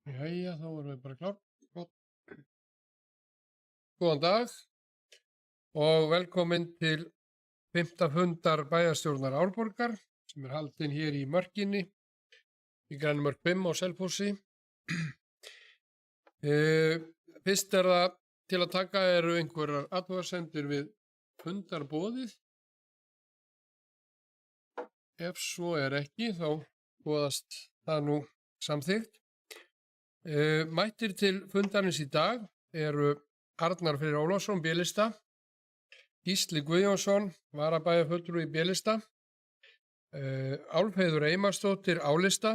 Jæja, þá erum við bara klár. Gott. Góðan dag og velkomin til 5. fundar bæjarstjórnar Árborgar sem haldinn hér í Mörkinni, í Grænumörk 5 á Selfossi. Fyrst það til að taka eru einhverjar athugasemdir við fundarboðið. Ef svo ekki, þá boðast það nú samþykkt. Mættir til fundarins í dag eru Arnar Freyr Ólafsson, B-lista, Gísli Guðjónsson, varabæjarfulltrúi í B-lista, Álfheiður Einarsdóttir, A-lista,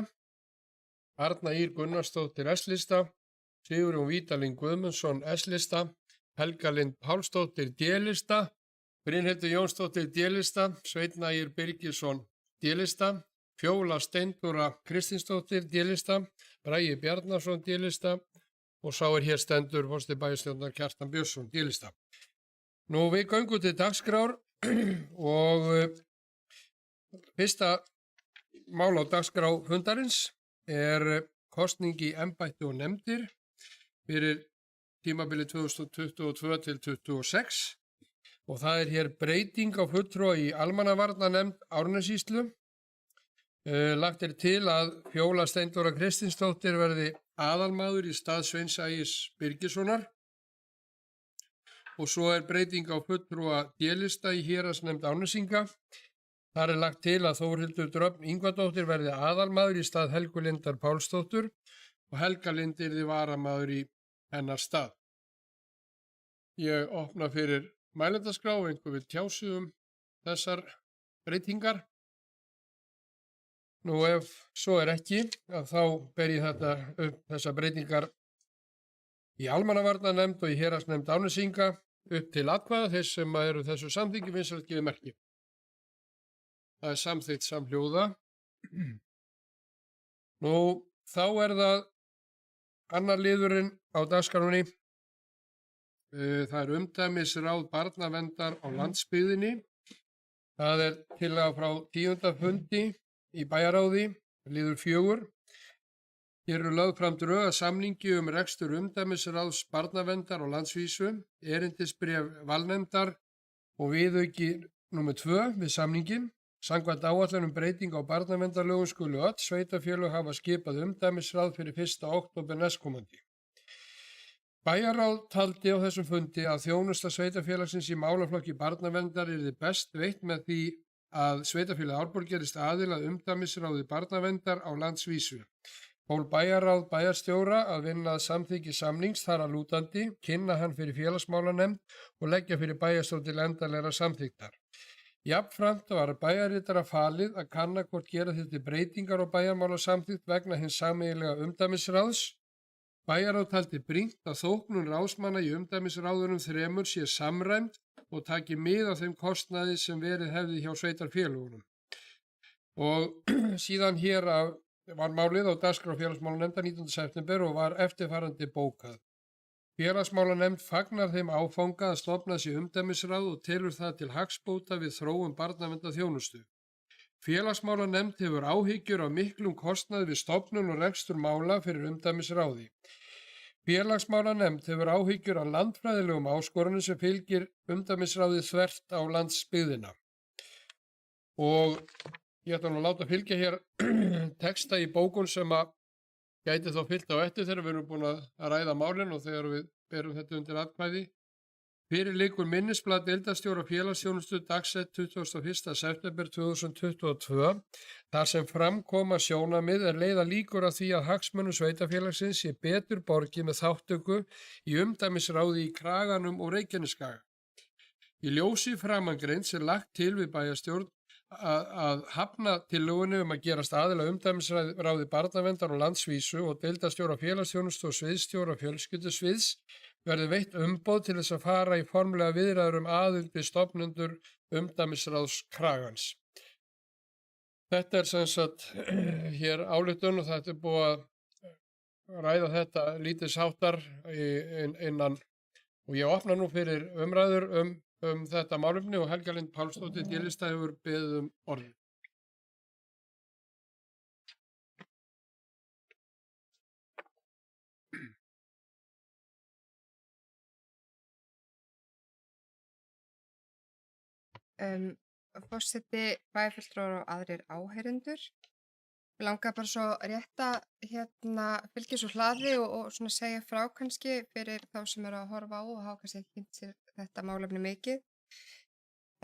Arna Ýr Gunnarsdóttir, S-lista, Sigurjón Vídalín Guðmundsson, S-lista, Helga Lind Pálsdóttir, D-lista, Brynhildur Jónsdóttir, D-lista, Sveinn Ægir Birgisson, D-lista, Fjóla Steindóra Kristinsdóttir, D-lista, Bragi Bjarnason, D-lista og sá hér stendur forseti bæjarstjórnar Kjartan Björnsson, D-lista. Nú við göngum til dagskrár og fyrsta mál á dagskrá fundarins kosning í embætti og nefndir fyrir tímabilið 2022 til 2026 og það hér breyting á fulltrúa í almannavarnanefnd Árnessýslu. Lagt til að Fjóla Steindóra Kristinsdóttir verði aðalmaður í stað Sveins Ægis Birgissonar og svo breyting á fulltrúa D-lista í héraðsnefnd Árnessinga. Þar lagt til að Þórhildur Dröfn Ingvadóttir verði aðalmaður í stað Helgu Lindar Pálsdóttur og Helga Lind yrði varamaður í hennar stað. Ég opna fyrir mælendaskrá, einhver vil tjá sig þessar breytingar. Nú ef svo ekki, þá ber ég þessar breytingar í almannavarnanefnd og í héraðsnefnd Árnessinga upp til atkvæða. Þeir sem eru þessu samþykki vinsælt gefið merki. Það samþykkt samhljóða. Nú þá það annar liðurinn á dagskránni. Það umdæmisráð barnaverndar á landsbyggðinni. Það tillaga frá 10. fundi í bæjaráði, liður 4. Hér lögð fram drög að samningi rekstur umdæmisráðs barnaverndar á landsvísu, erindisbréf valnefndar og viðauki nr. 2 við samningin. Samkvæmt áætlun breyting á barnaverndarlögum skulu öll sveitarfélög hafa skipað umdæmisráð fyrir 1. október næstkomandi. Bæjarráð taldi á þessum fundi að þjónusta sveitarfélagsins í málaflokki barnaverndar yrði best veitt með því að sveitarfélagið Árborg gerist aðili að umdæmisráði barnaverndar á landsvísu. Fól bæjarráð bæjarstjóra að vinna að samþykki samnings þar að lútandi, kynna hann fyrir félagsmálanefnd og leggja fyrir bæjarstjórn til endanlegra samþykktar. Jafnframt var bæjarritara falið að kanna hvort gera þyrfti breytingar á bæjarmálasamþykkt vegna hins sameiginlega umdæmisráðs. Bæjarráð taldi brýnt að þóknun ráðsmanna í umdæmisráðunum 3 sé samræmd og taki mið af þeim kostnaði sem verið hefði hjá sveitarfélögunum. Og síðan hér var málið á dagskrá félagsmálanefndar 19. september og var eftirfarandi bókað. Félagsmálanefnd fagnar þeim áfanga að stofna sér umdæmisráð og telur það til hagsbóta við þróun barnaverndar-þjónustu. Félagsmálanefnd hefur áhyggjur af miklum kostnaði við stofnun og rekstur mála fyrir umdæmisráði. Félagsmálanefnd hefur áhyggjur af landfræðilegum áskorunum sem fylgir umdæmisráði þvert á landsbyggðina. Og ég ætla nú að láta fylgja hér texta í bókun sem að gæti þá fylgt á eftir þegar við erum búin að ræða málin og þegar við berum þetta undir atkvæði. Fyrir liggur minnisblað deildarstjóra félagsþjónustu dagsett 21. september 2022 þar sem framkoma sjónarmið leiða líkur að því að hagsmunum sveitarfélagsins sé betur borgið með þátttöku í umdæmisráði í Kraganum og Reykjanesskaga. Í ljósi framangreinds lagt til við bæjarstjórn að hafna tillögunni að gerast aðila umdæmisráði barnaverndar og landsvísu og deildarstjóra félagsþjónustu og sviðsstjóra fjölskyldusviðs verði veitt umboð til þess að fara í formlega viðræður aðild við stofnendur umdæmisráðs Kragans. Þetta sem sagt hér ályktun og þetta búið að ræða þetta lítils háttar innan og ég opna nú fyrir umræður þetta málefni og Helga Lind Pálsdóttir D-lista hefur beðið orðið. Forseti, bæjarfulltrúar og aðrir áheyrendur. Mig langar bara svo rétt að fylgja svo hlaði og svona segja frá kannski fyrir þá sem eru að horfa á og hafa kannski ekki kynnt sér þetta málefni mikið.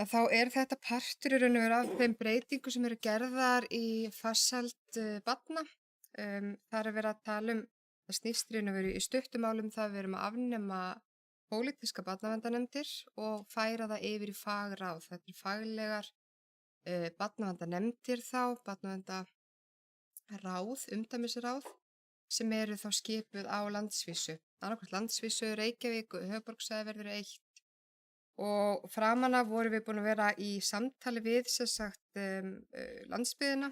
En þá þetta partur í raun og veru af þeim breytingum sem eru gerðar í farsæld barna. Þar er verið að tala það snýst í raun og veru í stuttum málum það að við erum að afnema pólitíska barnaverndarnefndir og færa það yfir í fagráð. Þetta eru faglegar barnaverndarnefndir barnaverndarráð, umdæmisráð sem eru þá skipuð á landsvísu. Annarkvort landsvísu, Reykjavík og höfuðborgarsvæðið verður eitt. Og framan af vorum við búin að vera í samtali við landsbyggðina,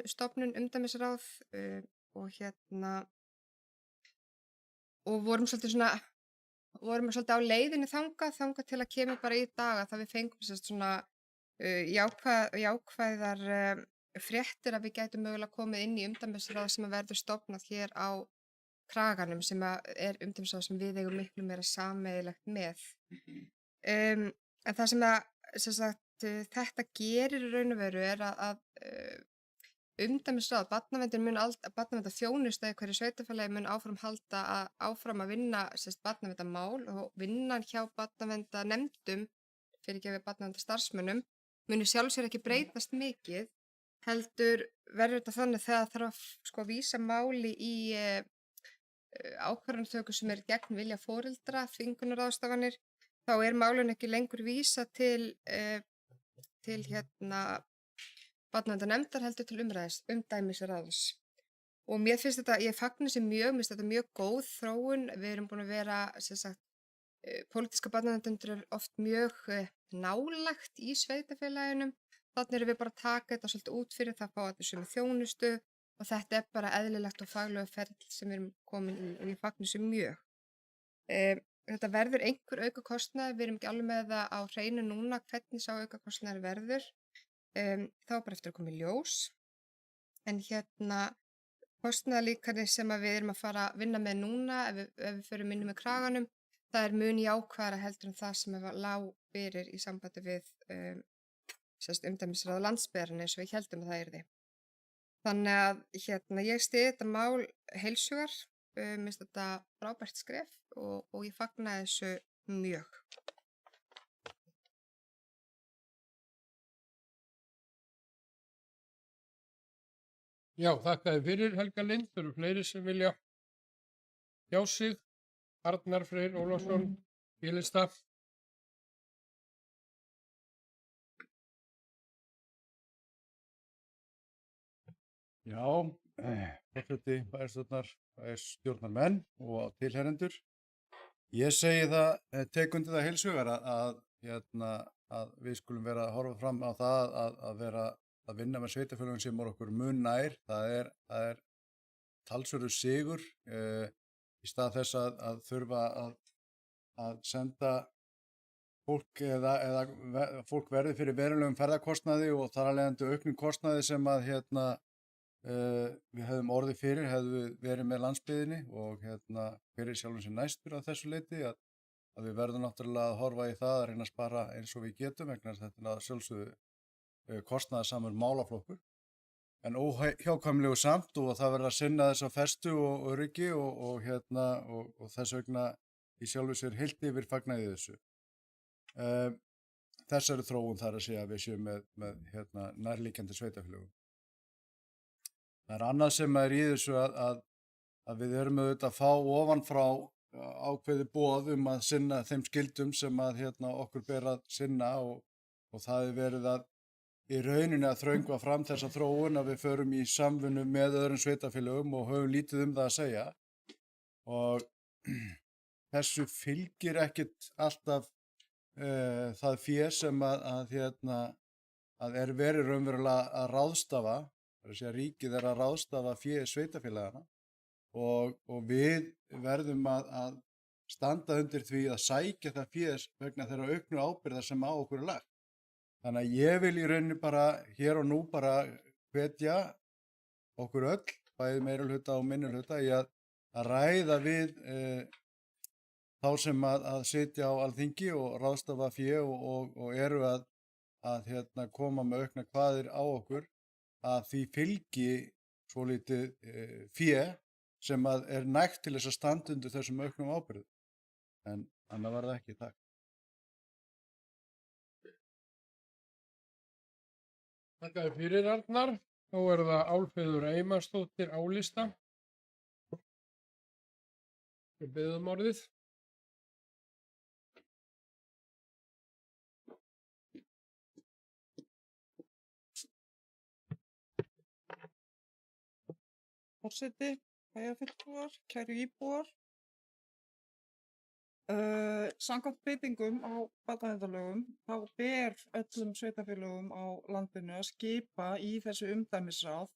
stofnun umdæmisráð og vorum svolítið á leiðinni þangað til að kemur bara í dag að það við fengum svona jákvæðar fréttir að við gætum mögulega komið inn í umdæmisráð sem að verður stofnað hér á Kraganum sem er umdæmisráð sem við eigum miklu meira sameiginlegt með. En það sem þetta gerir í raun og veru að umdæmisráð, barnaverndarþjónusta í hverju sveitarfélagi mun áfram að vinna barnaverndarmál og vinnan hjá barnaverndarnefndum við barnaverndarstarfsmönnum muni sjálfsér ekki breytast mikið, heldur verður þetta þannig þegar þarf að vísa máli í ákvarðanatöku sem er gegn vilja foreldra, þvingunarráðstafanir, þá málun ekki lengur vísa til barnaverndarnefndar heldur til umdæmisráðs. Og mér finnst þetta, ég fagna þessu mjög, mér finnst þetta mjög góð þróun. Við erum búin að vera, pólitíska barnaverndarnefndir eru oft mjög nálægt í sveitarfélaginu. Þannig erum við bara að taka þetta svolítið út fyrir það að fá þetta sem þjónustu og þetta bara eðlilegt og faglegu ferli sem við erum komin í og ég fagna þessu mjög. Þetta verður einhver aukakostnaður, við erum ekki alveg með það á hreinu núna hvernig sá aukakostnaður verður. Þá bara eftir að koma í ljós. En kostnaðarlíkanið sem við erum að fara að vinna með núna ef við förum inn með Kraganum, það mun jákvæðara heldur en það sem lá fyrir í sambandi við umdæmisráð landsbyggðarinnar eins og við héldum að það yrði. Þannig að ég styð þetta mál heilshugar, mér finnst þetta frábært skref og ég fagna þessu mjög. Já, þakka þér fyrir Helga Lind, það eru fleiri sem vilja tjá sig. Arnar Freyr Ólafsson, Bílista. Já, forseti, bæjarstjórnarmenn og tilherendur. Ég segi það, tek undir það heilshugar að við skulum vera að horfa fram á það að vera að vinna með sveitarfélögum sem er okkur mun nær. Það er talsverður sigur í stað þess að þurfa að senda fólk eða fólk verði fyrir verulegum ferðakostnaði og þar af leiðandi auknum kostnaði sem að við hefðum orðið fyrir, hefðum verið með landsbyggðinni og fyrir sjálfum sem næstur að þessu leyti að við verðum náttúrulega að horfa í það að reyna að spara eins og við getum vegna þess að þetta er sjálfsögðu kostnaðarsamur málaflokkur en óhjákvæmilegu samt og það verður að sinna þess að festu og öryggi og þess vegna í sjálfu sér heilt yfir fagnaði þessu. Þessari þróun þar að segja að við séum með nærliggjandi sveitarfélögum. Það er annað sem í þessu að við erum auðvitað að fá ofan frá ákveði boð að sinna þeim skildum sem okkur ber að sinna og það er verið að í rauninni að þröngva fram þessa þróun að við förum í samvinnu með öðrum sveitarfélögum og höfum lítið það að segja og þessu fylgir ekkit alltaf það fé sem að er verið raunverulega að ráðstafa. Það er að segja ríkið að ráðstafa fé sveitarfélagana og við verðum að standa undir því að sækja það fé vegna þeirra auknu ábyrgðar sem á okkur er lagt. Þannig að ég vil í rauninni bara hér og nú bara hvetja okkur öll, bæði meirihluta og minnihluta í að ræða við þá sem að sitja á Alþingi og ráðstafa fé og eru að koma með aukna kvaðir á okkur, að því fylgi svolítið fé sem að er nægt til þess að standa undir þessum auknum ábyrgðum. En annað var það ekki, takk. Þakka þér fyrir, Arnar. Þá er það Álfheiður Einarsdóttir á lista. Ég bið um orðið. Forseti, bæjarfulltrúar, kæru íbúar. Samkvæmt breytingum á barnaverndarlögum þá ber öllum sveitarfélögum á landinu að skipa í þessu umdæmisráð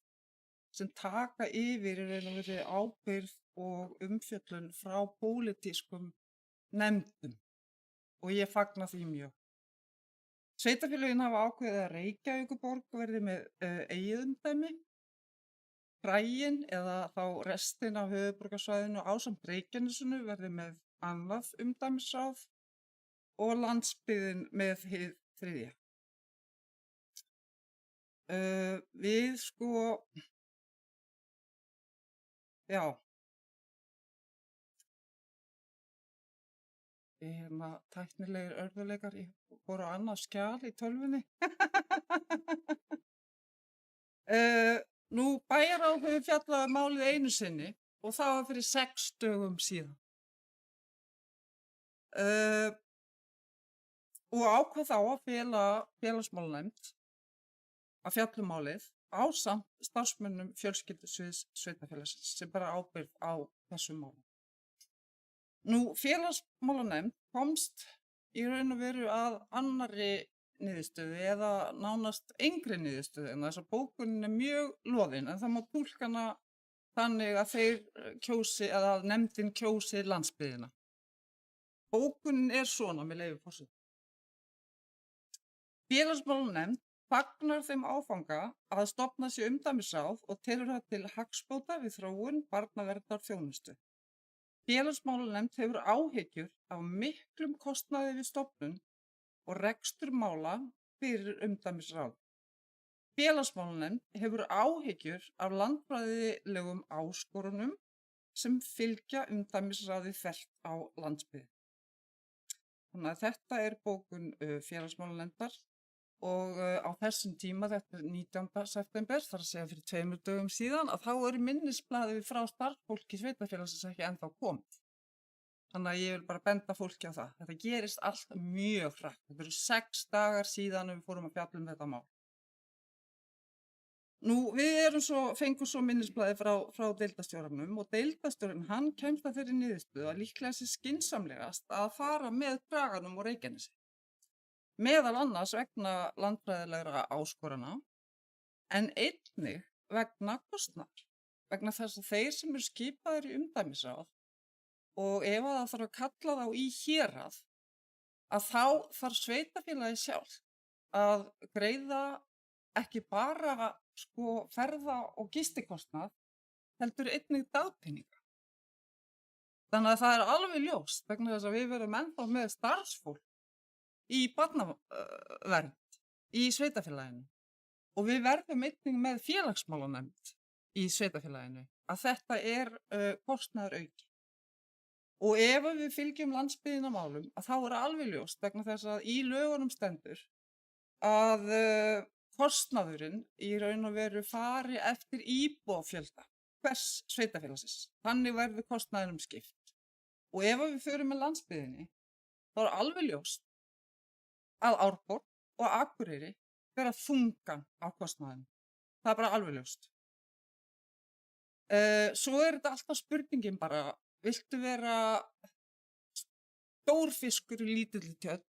sem taka yfir í raun og veru ábyrgð og umfjöllun frá pólitískum nefndum og ég fagna því mjög. Sveitarfélögin hafa ákveðið að Reykjavíkurborg verði með eigið umdæmi. Braginn eða þá restin af höfuðborgarsvæðinu ásamt Reykjanesinu verði með annað umdæmisráð og landsbyggðin með hið þriðja. Við já, tæknilegir örðuleikar voru á annað skjal í tölvunni. Nú bæjarráð hefur fjallað um málið einu sinni og það var fyrir 6 dögum síðan. Og ákvað þá að fela félagsmálanefnd að fjalla um málið ásamt starfsmönnum fjölskyldusviðs sveitarfélagsins sem bara ábyrgð á þessum málum. Nú félagsmálanefnd komst í raun og veru að annarri niðurstöðu eða nánast engri niðurstöðu en þess að bókunin er mjög loðin en það má túlka hana þannig að þeir kjósi eða að nefndin kjósi landsbyggðina. Bókunin er svona með leyfi forseta. Félagsmálanefnd fagnar þeim áfanga að stofna sér umdæmisráð og telur það til hagsbóta við þróun barnaverndar-þjónustu. Félagsmálanefnd hefur áhyggjur af miklum kostnaði við stofnun og rekstur mála fyrir umdæmisráð. Félagsmálanefnd hefur áhyggjur af landfræðilegum áskorunum sem fylgja umdæmisráði þvert á landsbyggð. Þannig að þetta er bókun félagsmálanefndar og á þessum tíma, þetta er 19. september, þar að segja fyrir 2 dögum síðan, að þá eru minnisblaði frá starfsfólki sveitarfélagsins ekki ennþá komið. Þannig að ég vil bara benda fólki á það. Þetta gerist allt mjög hratt. Þetta eru 6 dagar síðan við fórum að fjalla um þetta mál. Nú, við fengum svo minnisblaði frá deildarstjóranum og deildarstjórinn hann kemst að þeirri niðurstöðu að líklega sé skynsamlegast að fara með Draganum og Reykjanesi. Meðal annars vegna landfræðilegra áskorana en einnig vegna kostnaðar. Vegna þess að þeir sem eru skipaðir í umdæmisráð og ef það þarf að kalla þá í hérað, að þá þarf sveitarfélagið sjálf að greiða ekki bara ferða- og gistikostnað, heldur einnig dagpeninga. Þannig að það er alveg ljóst vegna þess að við verum ennþá með starfsfólk í barnavernd í sveitarfélaginu og við verðum einnig með félagsmálanefnd í sveitarfélaginu að þetta er kostnaður auki. Og ef við fylgjum landsbyggðina málum, að þá er alveg ljóst vegna þess að í lögunum stendur að kostnaðurinn í raun og veru fari eftir íbúafjölda hvers sveitarfélagsins. Þannig verður kostnaðinum skipt. Og ef við förum með landsbyggðinni, þá er alveg ljóst að Árborg og Akureyri bera þungan á kostnaðinum. Það er bara alveg ljóst. Svo er þetta alltaf spurningin bara, viltu vera stór fiskur í lítilli tjörn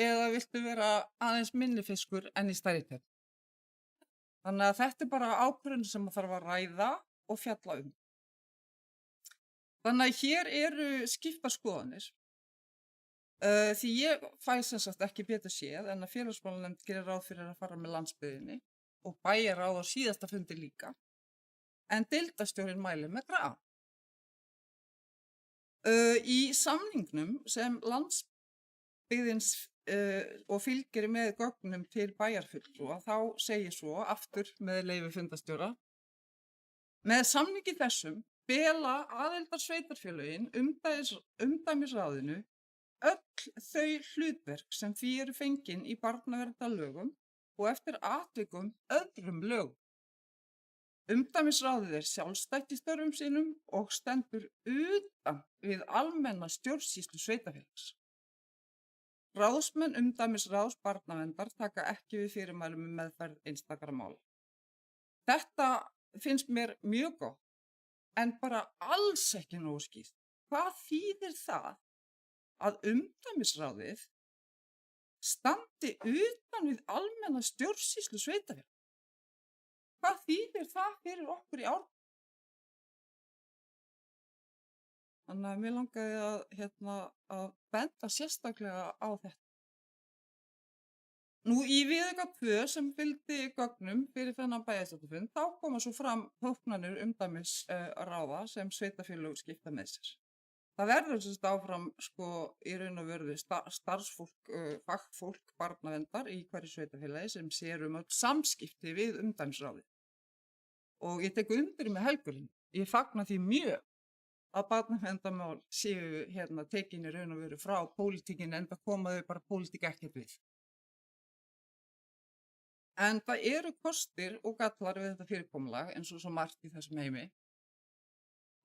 eða viltu vera aðeins minni fiskur en í stærri tjörn? Þannig að þetta er bara ákvörðun sem maður þarf að ræða og fjalla um. Þannig að hér eru skiptar skoðanir. Því ég fæ sem sagt ekki betur séð en að félagsmálanefnd gerir ráð fyrir að fara með landsbyggðinni og bæjarráð á síðasta fundi líka. En deildarstjórinn mælir með Dragan. Í samningnum sem landsbyggðins og fylgir með gögnum til bæjarfulltrúa þá segir svo aftur með leyfi fundarstjóra: með samningi þessum fela aðildarsveitarfélögin umdæmisráðinu öll þau hlutverk sem því eru fengin í barnaverndarlögum og eftir atvikum öðrum lögum. Umdæmisráðið er sjálfstætt í störfum sínum og stendur utan við almenna stjórnsýslu sveitarfélags. Ráðsmenn umdæmisráðs barnaverndar taka ekki við fyrirmælum um meðferð einstakra mála. Þetta finnst mér mjög gott, en bara alls ekki nógu skýrt. Hvað þýðir það að umdæmisráðið standi utan við almenna stjórnsýslu sveitarfélags? Hvað þýðir það fyrir okkur í Árbæ? Þannig að mér langaði að benda sérstaklega á þetta. Nú í viðauka 2 sem fylgdi gögnum fyrir þennan bæjarstjórnarfund, þá koma svo fram þóknanir umdæmisráða sem sveitarfélög skipta með sér. Það verður sem sagt áfram í raun og veru starfsfólk, fagfólk barnaverndar í hverju sveitarfélagi sem sér öll samskipti við umdæmisráðið. Og ég tek undir með Helgu. Ég fagna því mjög að barnaverndarmál séu tekin í raun og veru frá pólitíkinni, enda koma þau bara pólitík ekkert við. En það eru kostir og gallar við þetta fyrirkomulag eins og svo margt í þessum heimi.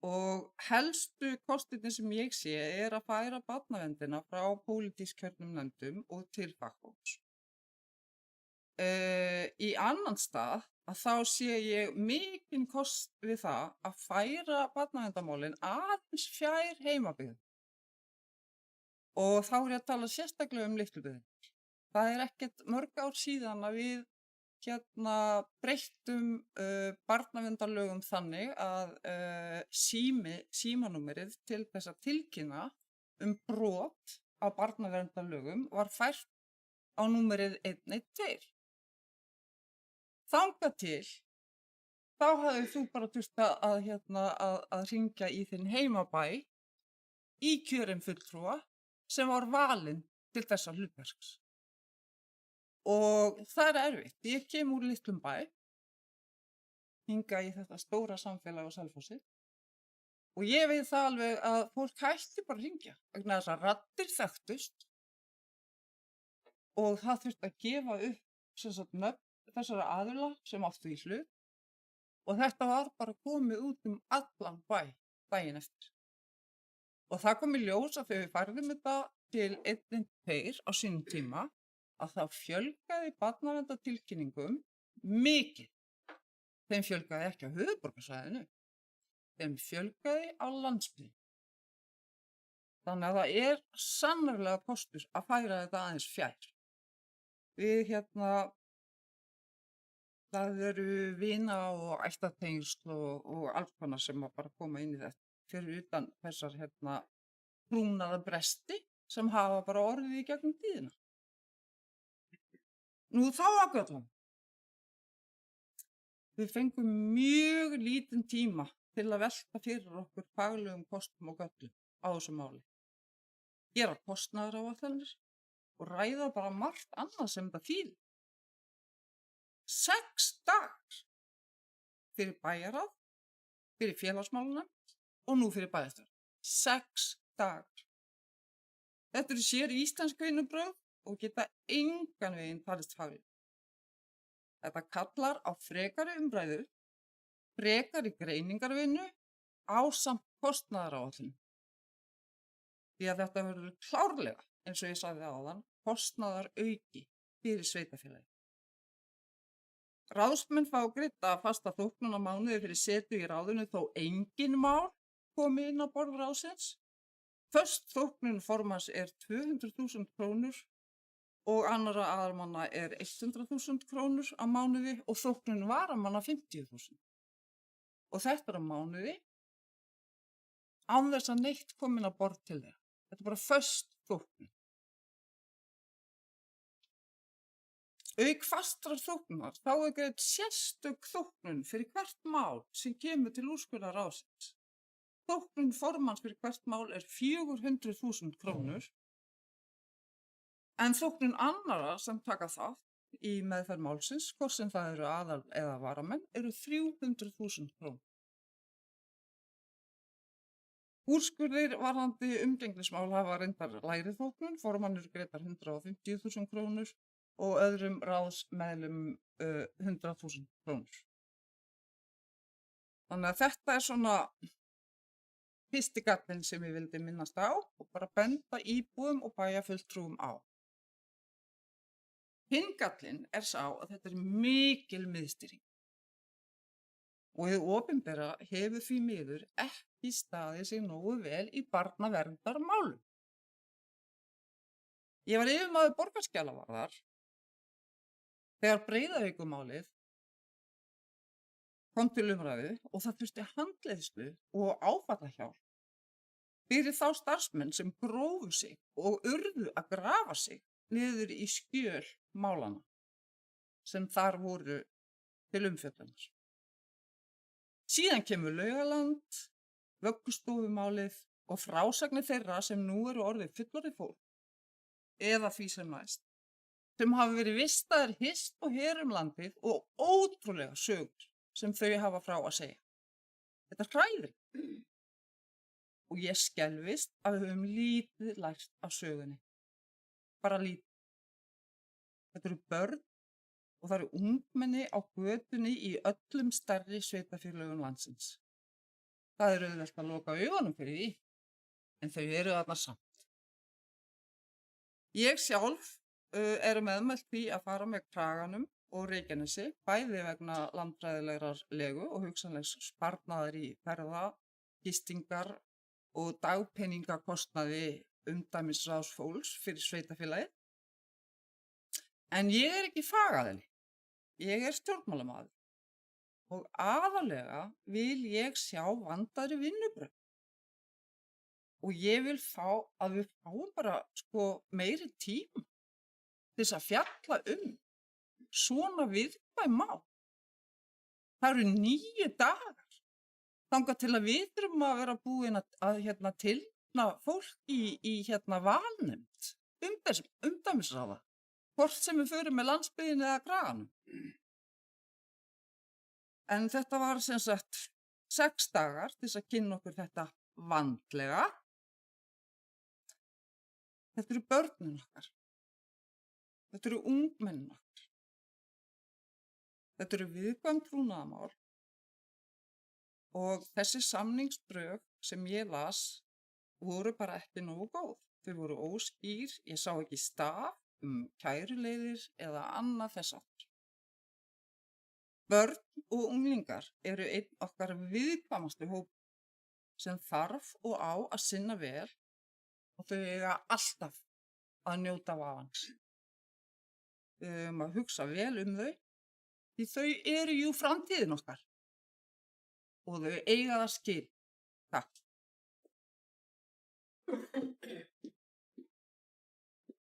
Og helstu kostirnir sem ég sé er að færa barnaverndina frá pólitísk kjörnum nefndum og til fagfólks. Í annan stað að þá sé ég mikinn kost við það að færa barnaverndarmálin aðeins fjær heimabyggðum. Og þá er ég að tala sérstaklega um Litlu-Byggðir. Það er ekkert mörg ár síðan að við breyttum barnaverndarlögum þannig að símanúmerið til þess að tilkynna brot á barnaverndarlögum var fært á númerið 112. Þangað til, þá hafði þú bara þurft að hringja í þinn heimabæ í kjörin fulltrúa sem var valinn til þessa hlutverks. Og það er erfitt. Ég kem úr litlum bæ, hingað í þetta stóra samfélag á Selfossi, og ég veit það alveg að fólk hætti bara að hringja vegna þess að raddir þekktust og það þurfti að gefa upp nöfn þessara aðila sem áttu í hlut og þetta var bara komið út allan bæ daginn eftir. Og það kom í ljós að þegar við færðum þetta til 112 á sínum tíma að það fjölgaði barnaverndartilkynningum mikið. Þeim fjölgaði ekki á höfuðborgarsvæðinu, þeim fjölgaði á landsbyggðinni. Þannig að það er sannarlega kostur að færa þetta aðeins fjær. Við það eru vina og ættartengsl og alls konar sem bara koma inn í þetta fyrir utan þessar trúnaðarbresti sem hafa bara orðið í gegnum tíðina. Nú þá ákveðum. Við fengum mjög lítinn tíma til að velta fyrir okkur faglegum kostum og göllum á þessu máli. Gera kostnaðaráætlanir og ræða bara margt annað sem þetta þýðir. 6 dagar fyrir bæjarráð, fyrir félagsmálanefnd og nú fyrir bæjarstjórn. 6 dagar. Þetta eru sér íslensk vinnubrögð og geta engan veginn talist fagleg. Þetta kallar á frekari umræðu, frekari greiningarvinnu ásamt kostnaðaráætlun. Því að þetta verður klárlega, eins og ég sagði áðan, kostnaðarauki fyrir sveitarfélagi. Ráðsmenn fá greidda fasta þóknun á mánuði fyrir setu í ráðinu þó engin mál komi inn á borð ráðsins. Föst þóknun formanns er 200.000 krónur og annarra aðalmanna er 100.000 krónur á mánuði og þóknun varamanna 50.000. Og þetta er á mánuði án þess að neitt komin á borð til þeirra. Þetta er bara föst þóknun. Auk fastrar þóknunar þá er greidd sérstök þóknun fyrir hvert mál sem kemur til úrskurðarráðsins þóknun formanns fyrir hvert mál 400.000 krónur, en þóknun annara sem taka þátt í meðferð málsins, hvort sem það eru aðal eða varamenn, 300.000 krónur. Úrskurðir varðandi umgengnismál hafa reyndar lægri þóknun, formann greiddar 150.000 krónur og öðrum ráðsmeðlum 100.000 krónur. Þannig að þetta svona fyrsti gallinn sem ég vildi minnast á og bara benda íbúum og bæjarfulltrúum á. Hinn gallinn sá að þetta mikil miðstýring og hið opinbera hefur því miður ekki staðið sig nógu vel í barnaverndarmálum. Ég var yfirmaður borgarskjalavarðar þegar Breiðavíkurmálið kom til umræðu og það þurfti handleiðslu og áfallahjálp fyrir þá starfsmenn sem grófu sig og urðu að grafa sig niður í skjöl málana sem þar voru til umfjöllunar. Síðan kemur Laugaland, vöggustofumálið og frásagnir þeirra sem nú eru orðið fullorðið fólk eða því sem næst, sem hafa verið vistaðir hist og her landið og ótrúlega sögur sem þau hafa frá að segja. Þetta hræðir. Og ég skelfist að við höfum lítið lært af sögunni. Bara lítið. Þetta eru börn og það eru ungmenni á götunni í öllum stærri sveitarfélögum landsins. Það eru auðvelt að loka augunum fyrir því, en þau eru þarna samt. Ég sjálf meðmælt því að fara með Kraganum og Reykjanesi, bæði vegna landfræðilegrar legu og hugsanlegs sparnaðar í ferða, gistingar og dagpeningakostnaði umdæmisráðsfólks fyrir sveitarfélagið. En ég ekki fagaðili, ég stjórnmálamaður og aðalega vil ég sjá vandaðri vinnubrögð. Og ég vil að við fáum bara meiri tíma til þess að fjalla svona viðkvæm mál. Það eru 9 dagar þangað til að við þurfum að vera búin að tilnefna fólk í valnefnd umdæmisráða, hvort sem við förum með landsbyggðinni eða Kraganum. En þetta var sem sagt 6 dagar til þess að kynna okkur þetta vandlega. Þetta eru börnin okkar. Þetta eru ungmennin okkar. Þetta eru viðkvæm trúnaðarmál og þessi samningsdrög sem ég las voru bara ekki nógu góð. Þau voru óskýr, ég sá ekki staf kæruleiðir eða annað þess aftur. Börn og unglingar eru einn okkar viðkvæmastu hóp sem þarf og á að sinna vel og þau eiga alltaf að njóta vafans. Við höfum að hugsa vel þau, því þau eru jú framtíðin okkar og þau eiga það skil. Takk.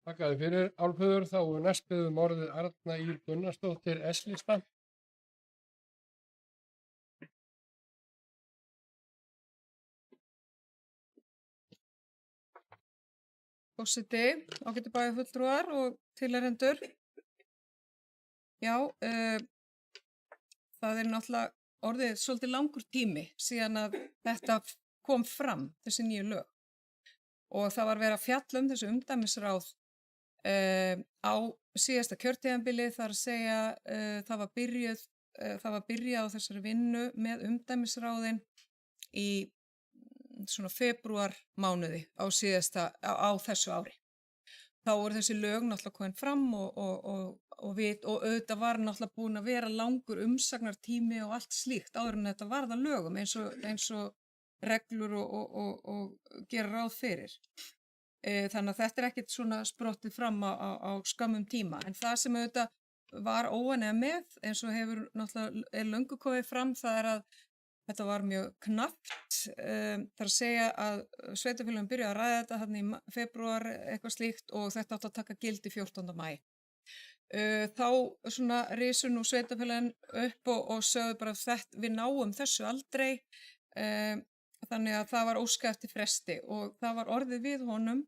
Þakkaði fyrir, Álfheiður. Þá næst biðjum orðið Arna Ýr Gunnarsdóttir, S-lista. Forseti, ágætu bæjarfulltrúar og tilheyrendur. Já, það náttúrulega orðið svolítið langur tími síðan að þetta kom fram, þessi nýju lög. Og það var verið að fjalla þessu umdæmisráð á síðasta kjörtímabili, þar að segja það var byrjað á þessari vinnu með umdæmisráðin í svona febrúar mánuði á þessu ári. Þá voru þessi lög náttúrulega komin fram og auðvitað var náttúrulega búin að vera langur umsagnartími og allt slíkt áður en þetta varð að lögum eins og reglur og gera ráð fyrir. Þannig að þetta ekkert svona sprottið fram á skömmum tíma. En það sem auðvitað var óánægja með, eins og hefur náttúrulega löngu komið fram, það að þetta var mjög knappt. Það að segja að sveitarfélögin byrjuðu að ræða þetta þarna í febrúar eitthvað slíkt og þetta átti að taka gildi 14. maí. Þá svona risu nú sveitarfélögin upp og sögðu bara við náum þessu aldrei. þannig að það var óskað eftir fresti og það var orðið við honum,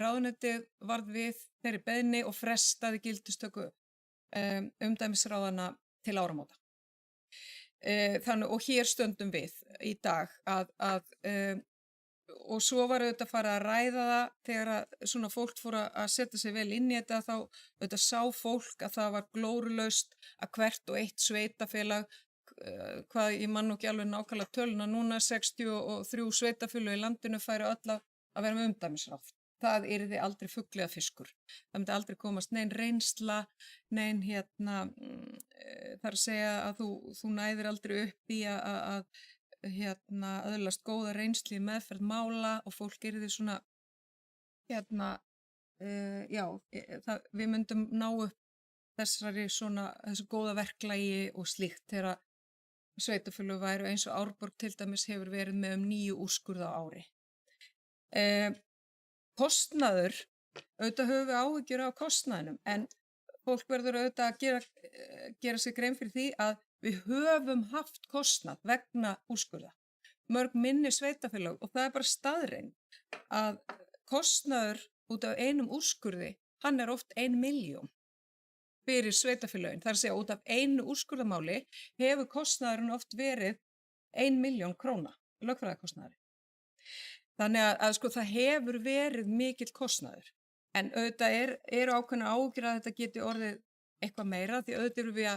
ráðuneytið varð við þeirri beiðni og frestaði gildistöku umdæmisráðana til áramóta. Þannig, og hér stöndum við í dag og svo var auðvitað farið að ræða það þegar að svona fólk fór að setja sig vel inn í þetta, þá auðvitað sá fólk að það var glórulaust að hvert og eitt sveitafélag, hvað ég man nú ekki alveg nákvæmlega töluna núna, 63 sveitafélög í landinu færu öll að vera með umdæmisráð. Það yrði aldrei fuglega fiskur. Það myndi aldrei komast nein reynsla, nein þar að segja að þú næðir aldrei upp í að öðlast góða reynsli í meðferð mála og fólk yrði svona við myndum ná upp þessu góða verklagi og slíkt þegar sveitafélög væru eins og Árborg til dæmis hefur verið með 9 úrskurða á ári. Kostnaður, auðvitað höfum við áhyggjur af kostnaðinum, en fólk verður auðvitað að gera sig grein fyrir því að við höfum haft kostnað vegna úrskurða. Mörg minni sveitafélög og það er bara staðreynd að kostnaður út af einum úrskurði, hann er oft 1 milljón fyrir sveitafélögin. Það er að segja út af einu úrskurðamáli hefur kostnaðurinn oft verið 1 milljón króna, lögfræðikostnaður. Þannig að sko það hefur verið mikill kostnaður, en auðvitað eru ákveðnar áhyggjur að þetta geti orðið eitthvað meira því auðvitað erum við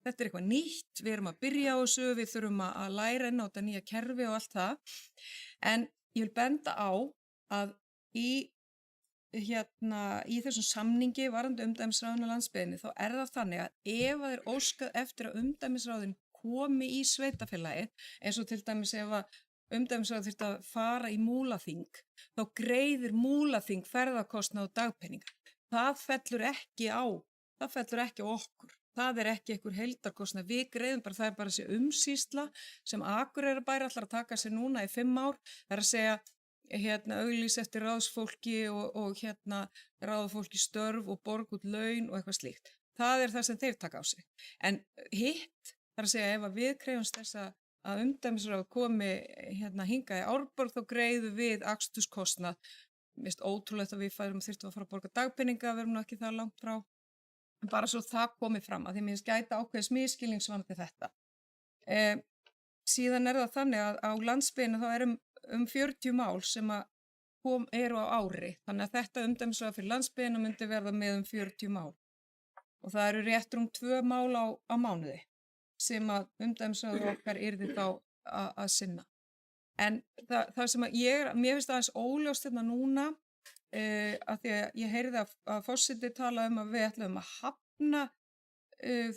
þetta er eitthvað nýtt, við erum að byrja á þessu, við þurfum að læra inn á þetta nýja kerfi og allt það, en ég vil benda á að í þessum samningi varðandi umdæmisráðin á landsbyggðinni þá er það þannig að ef það er óskað eftir að umdæmisráðin komi í sveitafélagið, eins og til dæmis ef að umdæmisráð þyrfti að fara í Múlaþing, þá greiðir Múlaþing ferðakostnað og dagpeninga. Það fellur ekki á okkur. Það er ekki einhver heildarkostnað. Við greiðum bara, það er bara þessi umsýsla sem Akureyrarbær ætlar að taka sér núna í 5 ár. Það er að segja auglýs eftir ráðsfólki og ráðfólki störf og borg út laun og eitthvað slíkt. Það er það sem þeir taka á sig. En hitt, það er að segja ef að við greiðumst þess að umdæmisráð komi hingað í Árborg þá greiðum við aksturskostnað. Mér finnst ótrúlegt að við þyrftum að fara að borga dagpeninga, við erum nú ekki það langt frá. Bara svo það komi fram að því mér finnst gæta ákveðis misskilningsvandi þetta. Síðan er það þannig að á landsbyggðinni þá erum 40 mál sem eru á ári. Þannig að þetta umdæmisráð fyrir landsbyggðina myndi verða með 40 mál. Og það eru rétt 2 mál á mánuði sem að umdæmisráður okkar yrði þá að sinna. En það sem mér finnst aðeins óljóst hérna núna, að því að ég heyrði að forseti tala að við ætlum að hafna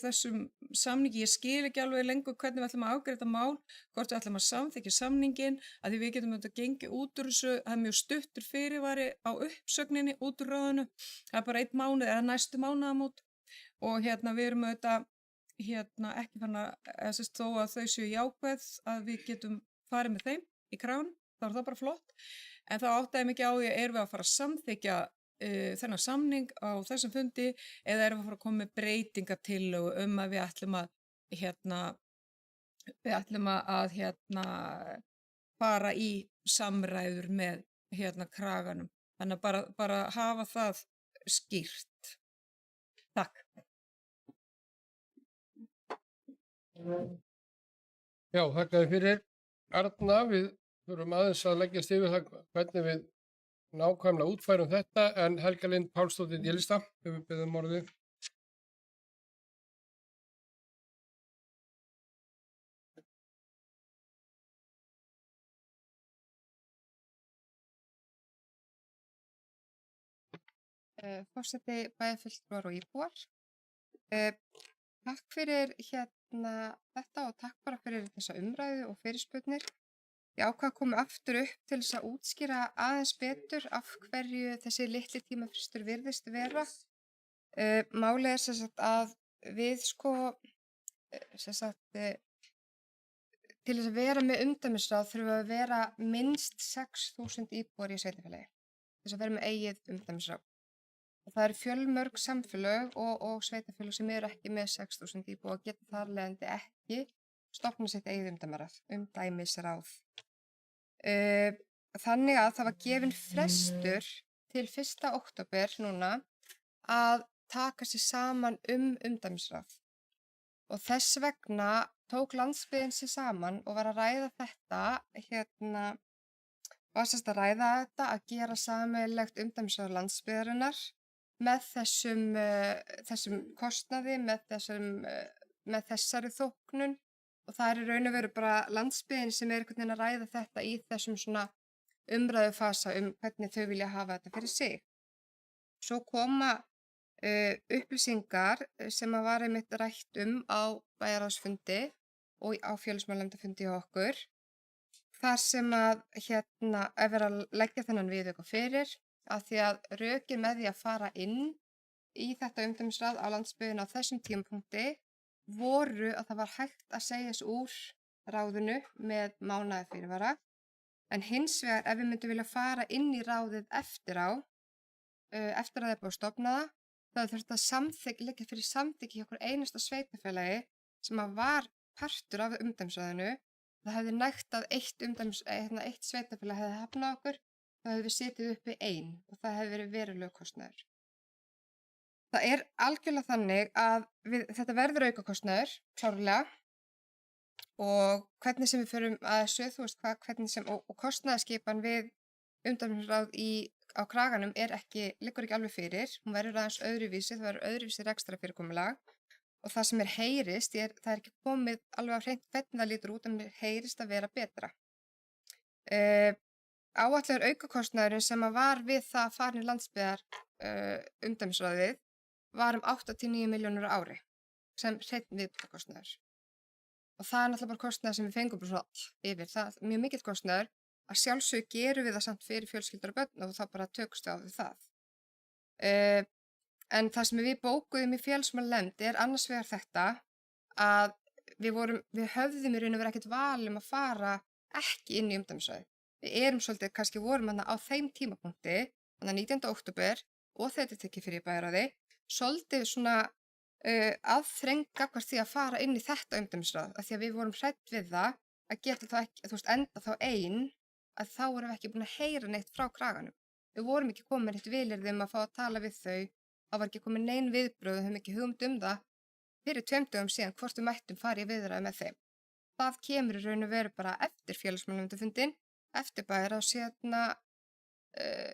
þessum samningi. Ég skil ekki alveg lengur hvernig við ætlum að afgreiða mál, hvort við ætlum að samþykkja samningin, að því við getum auðvitað gengið út úr þessu, það er mjög stuttur fyrirvari á uppsögninni út úr ráðinu, það er bara 1 mánuð eða næstu mánaðamót og við erum auðvitað ekki fann að þó að þau séu jákvæð að við getum farið með þeim í krán, þá er það bara flott, en þá áttaði mig ekki á því að erum við að fara að samþykkja þennan samning á þessum fundi eða erum við að fara að koma með breytingatillögu að við ætlum að fara í samræður með kraganum. Þannig að bara hafa það skýrt. Takk. Já, þakka þér fyrir. Arna, við þurfum aðeins að leggjast yfir það hvernig við nákvæmlega útfærum þetta, en Helga Lind Pálsdóttir Délista, við beðum orðið. Forseti, bæjarfulltrúar og íbúar. Takk fyrir þetta og takk bara fyrir þessa umræðu og fyrirspurnir. Ég ákvað að koma aftur upp til þess að útskýra aðeins betur af hverju þessi litli tímafrestur virðist vera. Málið er sem sagt að við til þess að vera með umdæmisráð þurfum að vera minnst 6.000 íbúar í sveitarfélagi. Til þess að vera með eigið umdæmisráð. Og það eru fjölmörg samfélög og sveitarfélög sem eru ekki með 6.000 íbúa og geta þar leiðandi ekki stofnað sitt eigið umdæmisráð. Þannig að það var gefinn frestur til 1. október núna að taka sig saman umdæmisráð. Og þess vegna tók landsbyggðin sig saman og var að ræða þetta, var sérst að ræða þetta að gera sameiginlegt umdæmisráð landsbyggðarinnar með þessum kostnaði, með þessari þóknun og það er í raun og veru bara landsbyggðin sem er einhvern veginn að ræða þetta í þessum svona umræðufasa hvernig þau vilja hafa þetta fyrir sig. Svo koma upplýsingar sem að var einmitt rætt á bæjarráðsfundi og á félagsmálanefndarfundi hjá okkur. Þar sem að vera að leggja þennan viðauka fyrir af því að rökin með því að fara inn í þetta umdæmisráð á landsbyggðinni á þessum tímapunkti voru að það var hægt að segja sig úr ráðinu með mánaðar fyrirvara. En hins vegar ef við myndum vilja fara inn í ráðið eftir að það er búið að stofna það, það þurfti að liggja fyrir samþykki hjá okkur einasta sveitarfélagi sem að var partur af umdæmisráðinu. Það hefði nægt að eitt sveitarfélag hefði hafnað okkur, þá hefði við setið uppi ein og það hefði verið verulegur kostnaður. Það er algjörlega þannig að þetta verður aukakostnaður, klárlega, og hvernig sem við förum að þessu, og kostnaðarskipan við umdæmisráð á kraganum liggur ekki alveg fyrir, hún verður aðeins öðruvísi, það verður öðruvísi rekstrarfyrirkomulag. Og það sem heyrist, það er ekki komið alveg á hreint hvernig það lítur út en heyrist að vera betra. Áætlaður aukakostnaðurinn sem að var við það að fara í landsbyggðar umdæmisráðið var 8-9 milljónir á ári sem hreinn viðbótarkostnaður. Og það er náttúrulega bara kostnaður sem við fengum bara svona yfir. Það er mjög mikill kostnaður að sjálfsög gerum við það samt fyrir fjölskyldur og börn og þá bara tökumst við á við það. En það sem við bókuðum í félagsmálanefnd annars vegar þetta að við höfðum í raun og veru ekkert val að fara ekki inn í umdæmisráðið. Við svolítið, kannski vorum á þeim tímapunkti, 19. október og þetta tekið fyrir bæjarráði, svolítið svona aðþrenga hvert því að fara inn í þetta umdæmisráð, af því að við vorum hrædd við það að geta þá ekki, enda þá að þá vorum við ekki búin að heyra neitt frá kraganum. Við vorum ekki komin eitt vilyrði að fá að tala við þau. Það var ekki komin nein viðbrögð, við höfum ekki hugmynd það fyrir 2 dögum síðan hvort við mættum fara í viðræði með þeim. Það kemur í raun og veru bara eftir félagsmálanefndarfundinn, eftir bæjarráðs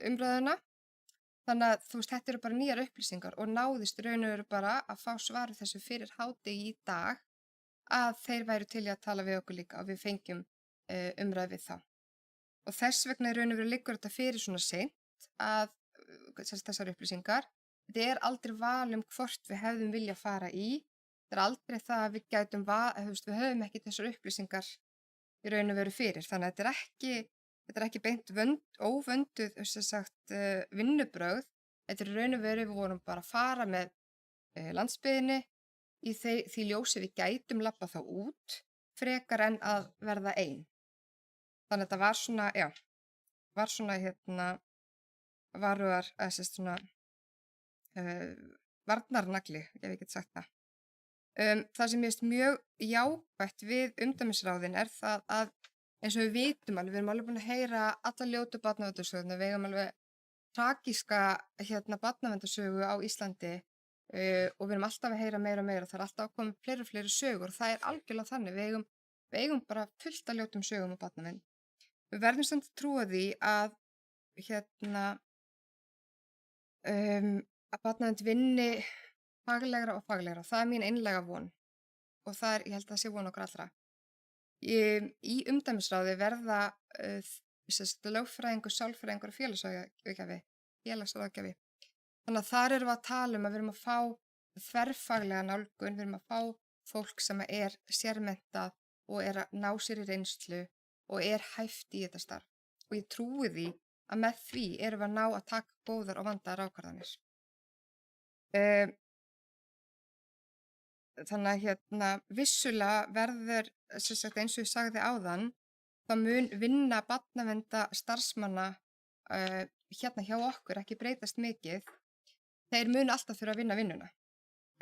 umræðuna. Þannig að þetta eru bara nýjar upplýsingar og náðist í raun og veru bara að fá svar við þessu fyrir hádegi í dag að þeir væru til í að tala við okkur líka og við fengjum umræði við þá. Og þess vegna í raun og veru liggur þetta fyrir svona seint að þessar upplýsingar. Þetta aldrei val hvort við hefðum vilja fara í. Þetta aldrei það að við höfum ekki þessar upplýsingar í raun og veru fyrir. Þannig að þetta er ekki beint óvönduð vinnubrögð. Þetta er í raun og veru við vorum bara að fara með landsbyggðinni í því ljósi við gætum labba þá út frekar en að verða ein. Þannig að þetta var svona, varugar, varnarnagli, ef ég get sagt það. Það sem ég veist mjög jákvætt við umdæmisráðin það að eins og við vitum alveg, við erum alveg búin að heyra alla ljótu barnaverndarsöguna, við eigum alveg tragíska barnaverndarsögu á Íslandi og við erum alltaf að heyra meira og meira, það er alltaf að koma fleiri sögur og það er algjörlega þannig, við eigum bara fullt af ljótum sögum á barnavernd. Við verðum samt að trúa því að barnavernd vinni faglegra og faglegra. Það er mín einlæga von og ég held að það sé von okkar allra. Í umdæmisráði verða lögfræðingur, sálfræðingur og félagsráðgjafi. Þannig að þar erum við að tala að við erum að fá þverfaglega nálgun, við erum að fá fólk sem er sérmenntað og er að ná sér í reynslu og er hæft í þetta starf. Og ég trúi því að með því erum við að ná að taka góðar og vandaðar ákvarðanir. Þannig að vissulega verður, eins og ég sagði áðan, það mun vinna barnavernda starfsmanna hjá okkur ekki breytast mikið. Þeir munu alltaf þurfa að vinna vinnuna.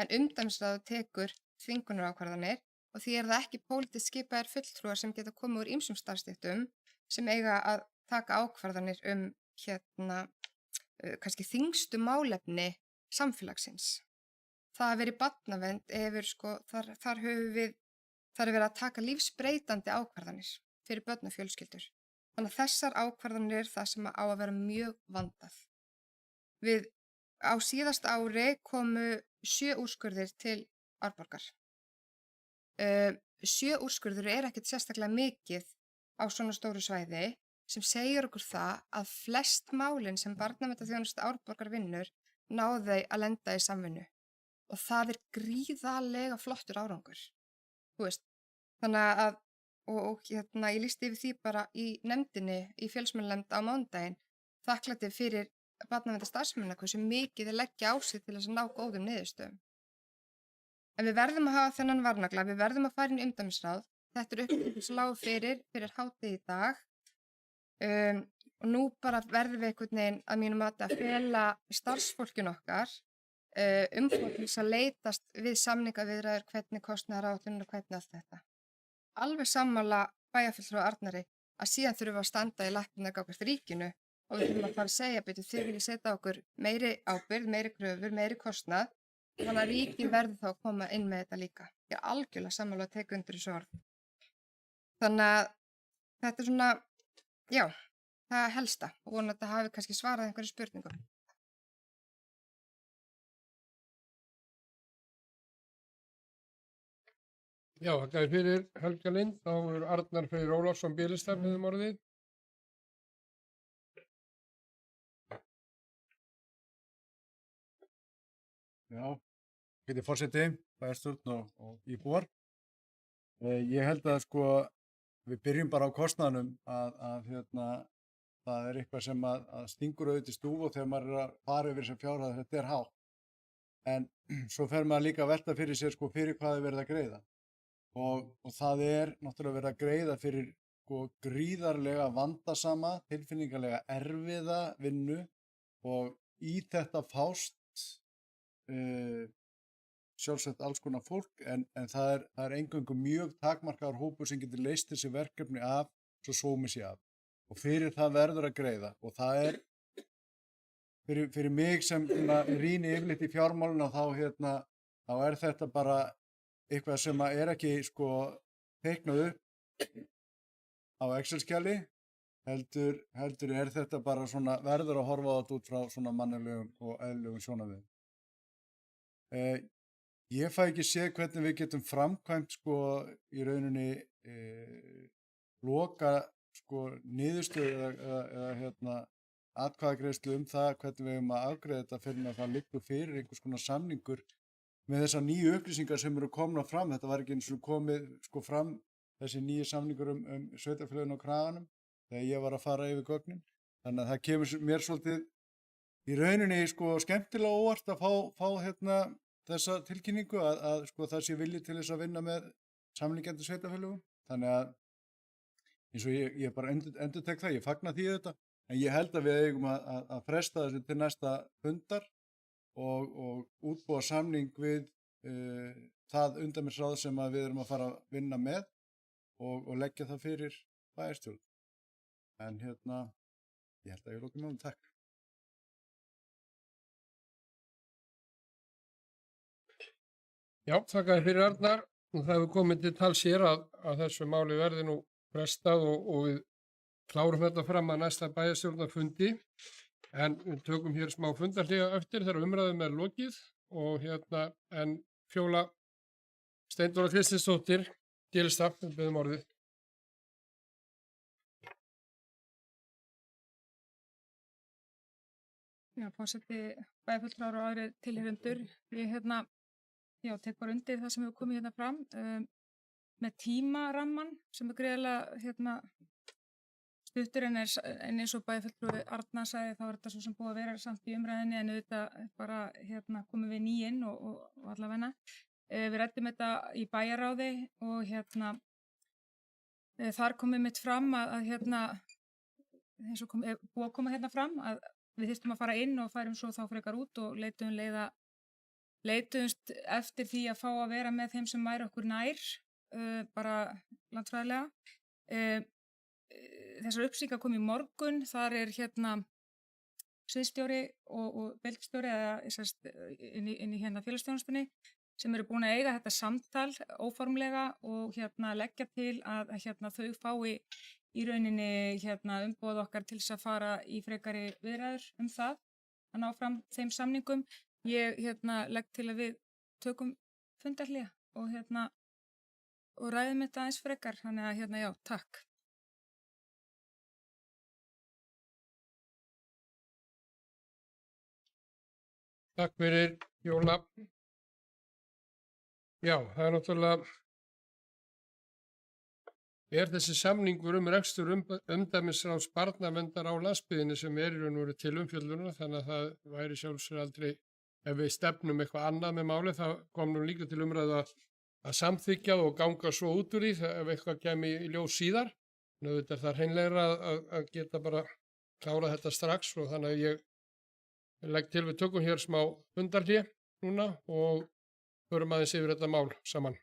En umdæmisráð tekur þvingunarákvarðanir og því það ekki pólitískt skipaðir fulltrúar sem geta komið úr ýmsum starfsstéttum sem eiga að taka ákvarðanir kannski þyngstu málefni samfélagsins. Það að vera í barnavernd þar er verið að taka lífsbreytandi ákvarðanir fyrir börn og fjölskyldur. Þannig að þessar ákvarðanir er það sem á að vera mjög vandað. Á síðasta ári komu 7 úrskurðir til Árborgar. 7 úrskurður er ekkert sérstaklega mikið á svona stóru svæði sem segir okkur það að flest málin sem Barnaverndarþjónusta Árborgar vinnur ná þau að lenda í samvinnu. Og það er gríðarlega flottur árangur. Þú veist, þannig að, ég lýsti yfir því bara í nefndinni, í félagsmálanefnd á mánudaginn, þakklæti fyrir barnaverndarstarfsmennina hversu mikið þeir leggja á sig til þess að ná góðum niðurstöðum. En við verðum að hafa þennan varnagla, við verðum að fara inn í umdæmisráð. Þetta er upplýsingar sem lágu fyrir hádegi í dag. Og nú bara verðum við einhvern veginn að mínum mati að fela starfsfólkin okkar umfóknings að leitast við samningaviðræður, hvernig kostnaðaráætlun og hvernig allt þetta. Alveg sammála bæjarfulltrúa Arnari að síðan þurfum við að standa í lappirnar gagnvart ríkinu og við þurfum að fara að segja betur þið viljið setja okkur meiri ábyrgð, meiri kröfur, meiri kostnað, þannig að ríkið verður þá að koma inn með þetta líka. Ég er algjörlega sammála að teka undir þessu orð. Þannig að þetta er svona, já, það er helsta og vonandi að þetta hafi kannski svarað einhverju spurningum. Já, þakka þér fyrir Helga Lind. Þá er Arnar Freyr Ólafsson Biðlistar með orðið. Já, getið forseti, bæjarstjórn og íbúar. Ég held að við byrjum bara á kostnaðnum að það er eitthvað sem að stingur auðvitað í stúf og þegar maður er að fara yfir þessar fjárhæðir, þetta er hátt. En svo fer maður líka að velta fyrir sér fyrir hvað er verið að greiða. Og það er náttúrulega verið að greiða fyrir gríðarlega vandasama, tilfinningarlega erfiða vinnu og í þetta fást sjálfsagt alls konar fólk en það er eingöngu mjög takmarkaður hópur sem getur leyst þessi verkefni af svo sómi sé af og fyrir það verður að greiða og það er fyrir mig sem rýni yfirleitt í fjármáluna þá er þetta bara eitthvað sem er ekki teiknað upp á Excel-skjali heldur er þetta bara svona verður að horfa á þetta út frá svona mannalegum og eðlilegum sjónarmiðum. Ég fæ ekki séð hvernig við getum framkvæmt í rauninni loka niðurstöðu eða atkvæðagreiðslu það hvernig við að afgreiða þetta fyrir að það liggur fyrir einhvers konar samningur með þessar nýju upplýsingar sem eru komna fram. Þetta var ekki eins og komið fram þessi nýju samningur sveitarfélögin og kraganum þegar ég var að fara yfir gögnin. Þannig að það kemur mér svolítið í rauninni skemmtilega óvart að fá þessa tilkynningu að það sé vilji til þess að vinna með samliggjandi sveitarfélögum. Þannig að eins og ég bara endurtek það, ég fagna því þetta, en ég held að við eigum að fresta þessu til næsta fundar og útbúa samning við það umdæmisráð sem við erum að fara að vinna með og leggja það fyrir bæjarstjórn. En ég held að ég loki málum. Takk. Já, þakka þér fyrir Arnar. Það hefur komið til tals hér að þessu máli verði nú frestað og við klárum þetta fram að næsta bæjarstjórnarfundi. En við tökum hér smá fundarhlé eftir þegar umræðum er lokið og en Fjóla Steindóra Kristinsdóttir, Biðlistar, við biðjum orðið. Já, forseti bæjarfulltrúar og aðrir tilheyrendur. Ég tek bara undir það sem hefur komið fram með tímaramman sem er greiðlega stuttur en eins og bæjarfulltrúi Arnar sagði þá er þetta svo sem búið að vera samt í umræðinni en auðvitað bara komum við ný inn og allavegna. Við ræddum þetta í bæjarráði og þar komið mitt fram að eins og búið að koma fram að við þyrftum að fara inn og færum svo þá frekar út og leituðumst eftir því að fá að vera með þeim sem væri okkur nær, bara landfræðilega. þessar upplýsingar kom í morgun, þar er hérna sviðsstjóri og belgstjóri inn í hérna félagsþjónustunni sem eru búin að eiga þetta samtal óformlega og hérna leggja til að hérna þau fái í rauninni hérna umboð okkar til þess að fara í frekari viðræður það að ná fram þeim samningum. Ég hérna legg til að við tökum fundarhlé og hérna og ræðum þetta aðeins frekar, þannig að hérna já, takk. Takk fyrir, Jóla. Já, það náttúrulega þessi samningur rekstur umdæmisráðs barnaverndar á landsbyggðinni sem í raun og veru til umfjöllunar, þannig að það væri sjálfsögðu aldrei, ef við stefnum eitthvað annað með máli, þá kom nú líka til umræðu að samþykja og ganga svo út úr því ef eitthvað kemi í ljós síðar. Þannig að það er hreinlegra að geta bara klára þetta strax og þannig að ég legg til við tökum hér smá fundarhlé núna og förum aðeins yfir þetta mál saman.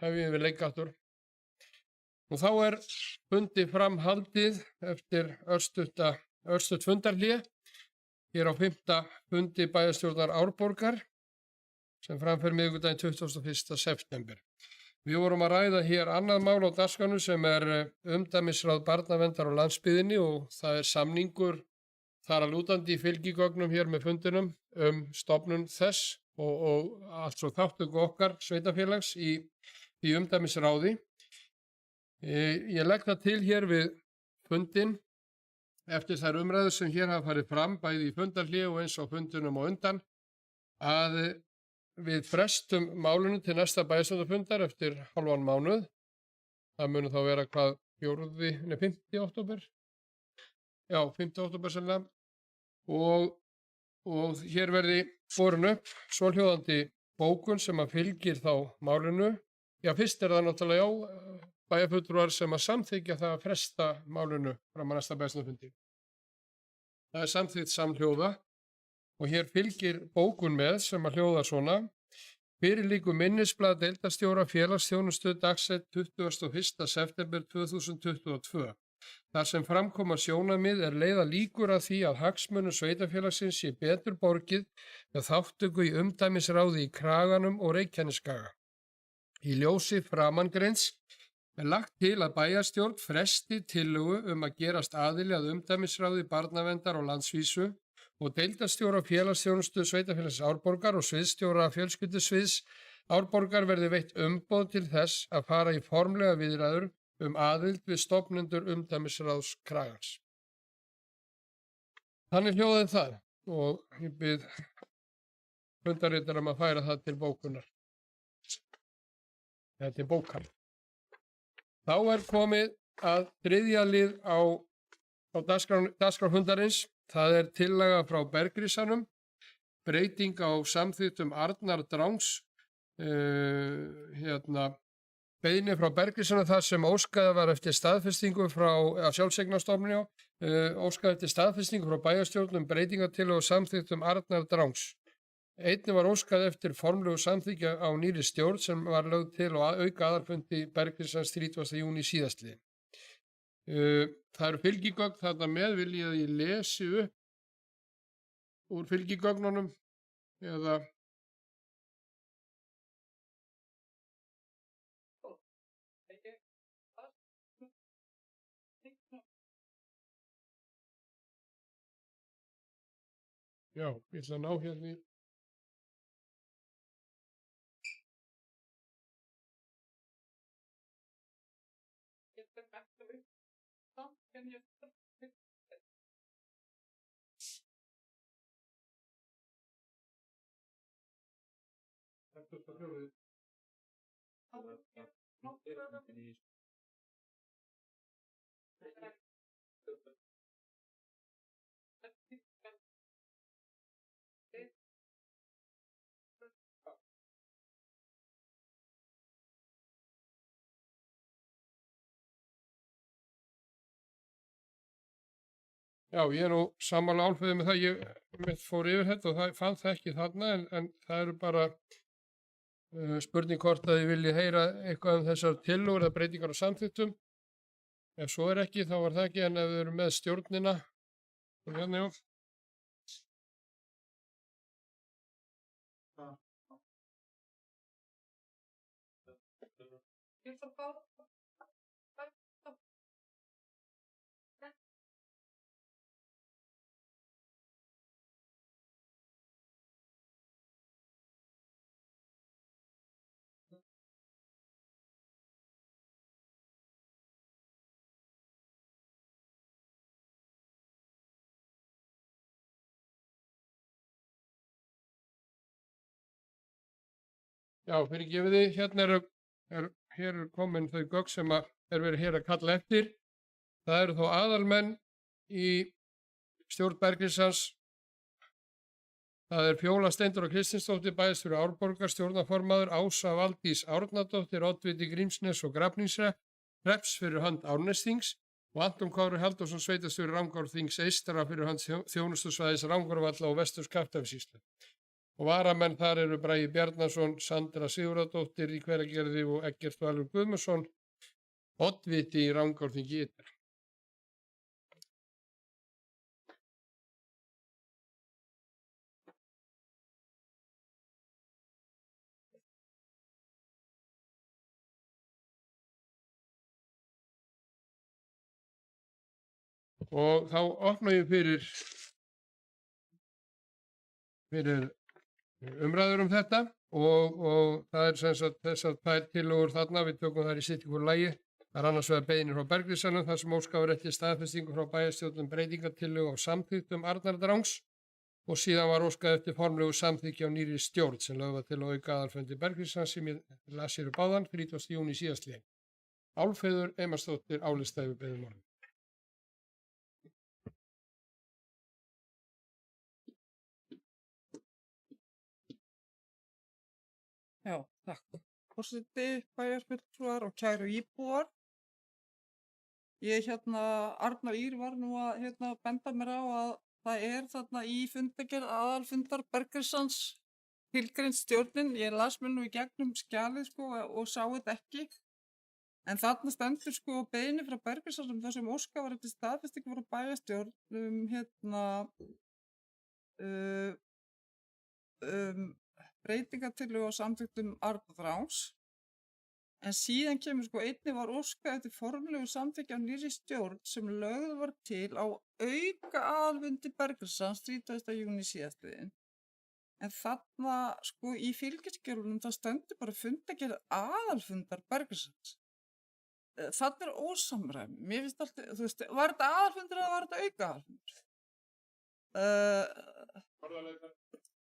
hefjum við leik aftur. Og þá fundið fram haldið eftir örstutt fundarhlé hér á 5. fundi bæjarstjórnar Árborgar sem framfer miðvikudaginn 21. september. Við vorum að ræða hér annað mál á dagskránni sem umdæmisráð barnaverndar á landsbyggðinni og það samningur þar að lútandi í fylgigögnum hér með fundinum stofnun þess og allt svo þáttöku okkar sveitarfélags í umdæmisráði. Ég legg það til hér við fundin eftir þær umræður sem hér hafa farið fram bæði í fundarhlé og eins á fundinum og undan að við frestum málinu til næsta bæjarstjórnarfundar eftir hálfan mánuð. Það muni þá vera 5. október. Já, 5. október sennilega. Og hér verði borin upp svohljóðandi bókun sem að fylgir þá málinu. Já, fyrst það náttúrulega bæjarfulltrúar sem að samþykkja það að fresta málinu fram að næsta bæjarstjórnarfundi. Það samþykkt samhljóða og hér fylgir bókun með sem að hljóða svona. Fyrir liggur minnisblað deildarstjóra félagsþjónustu dagsett 21. september 2022. Þar sem framkoma sjónarmið leiða líkur að því að hagsmunum sveitarfélagsins sé betur borgið með þátttöku í umdæmisráði í Kraganum og Reykjanesskaga. Í ljósi framangreinds lagt til að bæjarstjórn fresti tillögu að gerast aðili að umdæmisráði barnaverndar á landsvísu og deildarstjóra félagsþjónustu sveitarfélagsins Árborgar og sviðsstjóra fjölskyldusviðs Árborgar verði veitt umboð til þess að fara í formlega viðræður aðild við stofnendur umdæmisráðs Kragans. Þannig hljóðaði það og ég bið fundarritara að færa það til bókunar. Eða til bókar. Þá komið að 3. lið á dagskrá fundarins. Það tillaga frá Bergrisanum, breyting á samþykktum Arnar Drangs, beiðni frá Bergrisanum þar sem óskaði var eftir staðfestingu frá sjálfseignarstofnuninni, óskaði eftir staðfestingu frá bæjarstjórn breytingartillögu og samþykktum Arnar Drangs. Einnig var óskað eftir formlegu samþykkja á nýrri stjórn sem var lögð til og auka aðalfundi Bergrisans 30. júní síðastliðinn. Það eru fylgigögn þarna með, vil ég að ég lesi upp úr fylgigögnunum eða já, ég ætla að ná hérna í Já, ég nú sammála Álfheiði með það, ég fór yfir þetta og fann það ekki þarna en það eru bara spurning hvort að þið viljið heyra eitthvað þessar tillögur eða breytingar á samþykktum. Ef svo ekki, þá var það ekki, en ef við erum með stjórnina, og hérna já. Já, fyrir gefið þið, hér komin þau gögn sem verið hér að kalla eftir. Það eru þó aðalmenn í stjórn Bergrisans. Það Fjóla Steindur og Kristinsdóttir bæjarstjóri Árborgar, stjórnarformaður Ása Valdís Árnadóttir, oddviti Grímsnes og Grafningshrepps fyrir hönd Árnesþings og Anton Kári Halldórsson, sveitarstjóri Rangárþings eystra fyrir hönd þjónustusvæðis Rangárvalla og Vesturs-Skaftafellssýslu. og varamenn þar eru Bragi Bjarnason, Sandra Sigurðardóttir í Hveragerði og Eggert Valur Guðmundsson, oddviti í Rangárþingi ytra. Og þá opna ég fyrir umræður þetta og það er sem sagt þessar tvær tillögur þarna, við tökum þær í sitt ykkur lagi. Það er annars vegar beiðnir frá Bergríksalnum þar sem óskað var eftir staðfestingu frá bæjarstjórn breytingartillögu á samþykktum Arnardrangs og síðan var óskað eftir formlegu samþykki á nýrri stjórn sem lögð var til að auka aðalfundi Bergríksalns sem ég las hér upp áðan 30. júní síðastliðinn. Álfheiður Einarsdóttir álistaði við beiðnum orðum. Já, takk. Forseti, bæjarfulltrúar og kæru íbúar. Arnar Ýr var nú að benda mér á að það er þarna í fundargerð aðalfundar Bergríksalns tilgreind stjórnin. Ég las mér nú í gegnum skjalið og sá þetta ekki. En þarna stendur beiðni frá Bergríksalnum þar sem óskað var eftir staðfestingu frá bæjarstjórn breytingartillögu á samþykktum Arnardrangs. En síðan kemur einnig var óskað eftir formlegu samþykki á nýrri stjórn sem lögð var til á auka aðalfundi Bergríksalns 30. júní síðastliðinn. En þarna í fylgiskjölunum það stendur bara fundargerð aðalfundar Bergríksalns. Þarna er ósamræmi. Mér finnst alltaf, var þetta aðalfundur eða var þetta auka aðalfundur?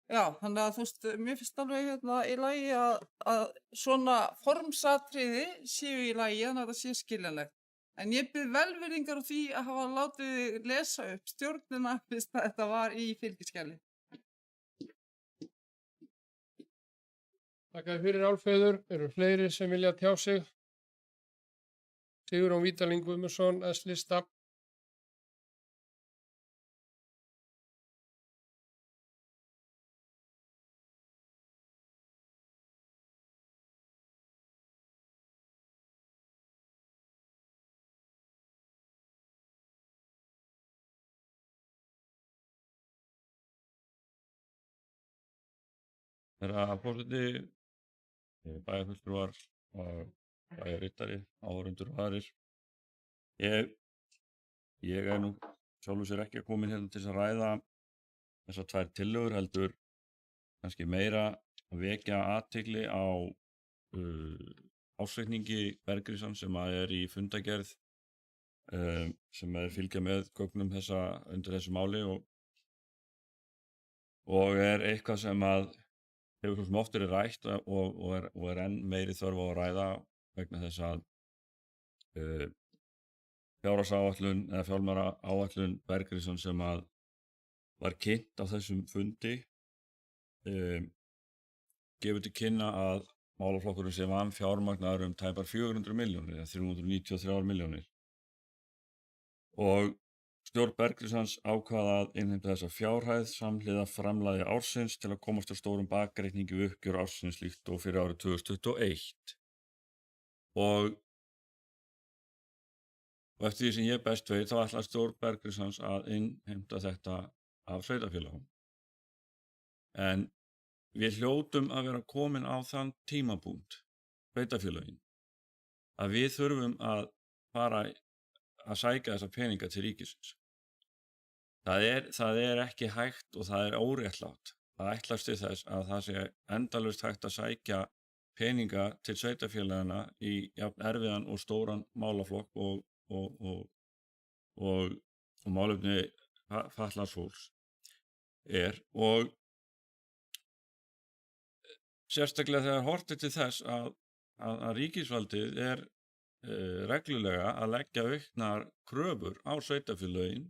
Já, þannig að mér finnst alveg í lagi að svona formsatriði séu í lagi, þannig að það sé skiljanlegt. En ég bið velvirðingar á því að hafa látið þig lesa upp stjórnina fyrst að þetta var í fylgiskjali. Þakka fyrir Álfheiður. Eru fleiri sem vilja tjá sig? Sigurjón Vídalín Guðmundsson, S-lista. Herra forseti, bæjarfulltrúar og bæjarritari, áhorfendur og aðrir. Ég er nú sjálfur sér ekki komin hérna til að ræða þessar tvær tillögur, heldur kannski meira að vekja athygli á ársreikningi Bergríksalns sem er í fundargerð sem fylgja með gögnum undir þessu máli og er eitthvað sem að hefur svo sem oft verið rætt og er enn meiri þörf á að ræða vegna þess að fjárhagsáætlun eða fjármálaáætlun Bergríksalns sem að var kynnt á þessum fundi gefur til kynna að málaflokkurinn sé vanfjármagnaður tæpar 400 milljónir eða 393 milljónir og stjórn Bergríksalns ákvað að innheimta þessa fjárhæð samhliða framlagi ársins til að komast á stórum bakreikningi við uppgjör ársins líkt og fyrir árið 2021. Og eftir því sem ég best veit þá ætlar stjórn Bergríksalns að innheimta þetta af sveitarfélögum. En við hljótum að vera komin á þann tímapunkt, sveitarfélögin, að við þurfum að fara að sækja þessa peninga til ríkisins. Það er ekki hægt og það er óréttlátt að ætlast til þess að það sé endalaust hægt að sækja peninga til sveitarfélagana í jafn erfiðan og stóran málaflokk og málefni fatlaðs fólks er og sérstaklega þegar horft er til þess að ríkisvaldið er reglulega að leggja auknar kröfur á sveitarfélögin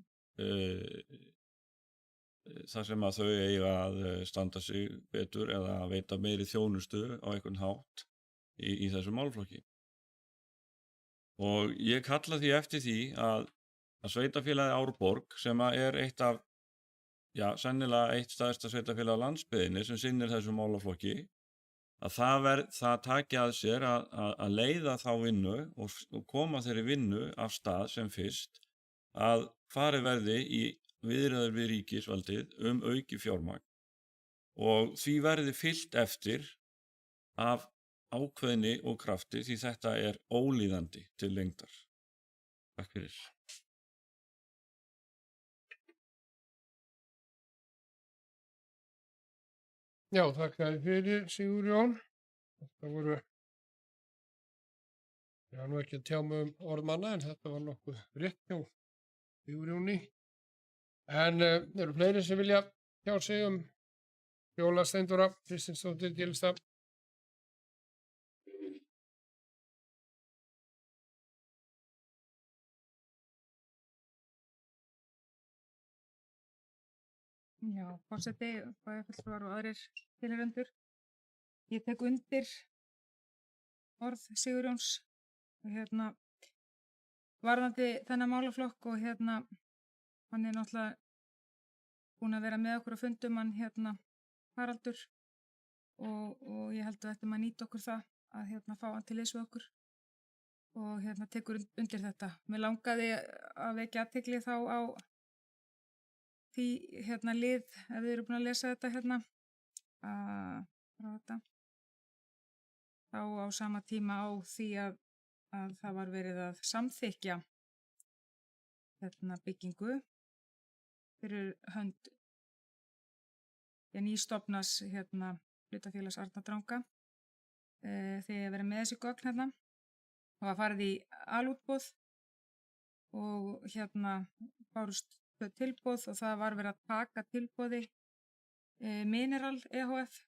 þar sem að þau eiga að standa sig betur eða að veita meiri þjónustu á einhvern hátt í þessum málaflokki. Og ég kalla því eftir því að sveitarfélagið Árborg sem er eitt af sennilega eitt stærsta sveitarfélag á landsbyggðinni sem sinnir þessum málaflokki, að það taki að sér að leiða þá vinnu og koma þeirri vinnu af stað sem fyrst, að farið verði í viðræður við ríkisvaldið auki fjármagn og því verði fylgt eftir af ákveðni og krafti því þetta er ólíðandi til lengdar. Takk fyrir. Já, þakka þér fyrir, Sigurjón. Þetta voru, ég var nú ekki að tjá mig orð manna, en þetta var nokkuð rétt hjá Sigurjóni. En eru fleiri sem vilja tjá sig Fjóla Steindóra Kristinsdóttir Gilstad? Já, forseti, bæjarfulltrúar og aðrir tilheyrendur. Ég tek undir orð Sigurjóns varðandi þennan málaflokk og hann er náttúrulega búinn að vera með okkur á fundum hann Haraldur og ég held að þetta maður nýta okkur það að fá hann til liðs við okkur og tekur undir þetta. Mér langaði að vekja athygli þá á því lið, ef þið eru búin að lesa þetta þá á sama tíma á því að það var verið að samþykkja byggingu fyrir hönd nýstofnas hlutafélags Arnardranga þegar ég verið með þessi gögn og var farið í alútboð og bárust tilboð og það var verið að taka tilboði Mineral EHF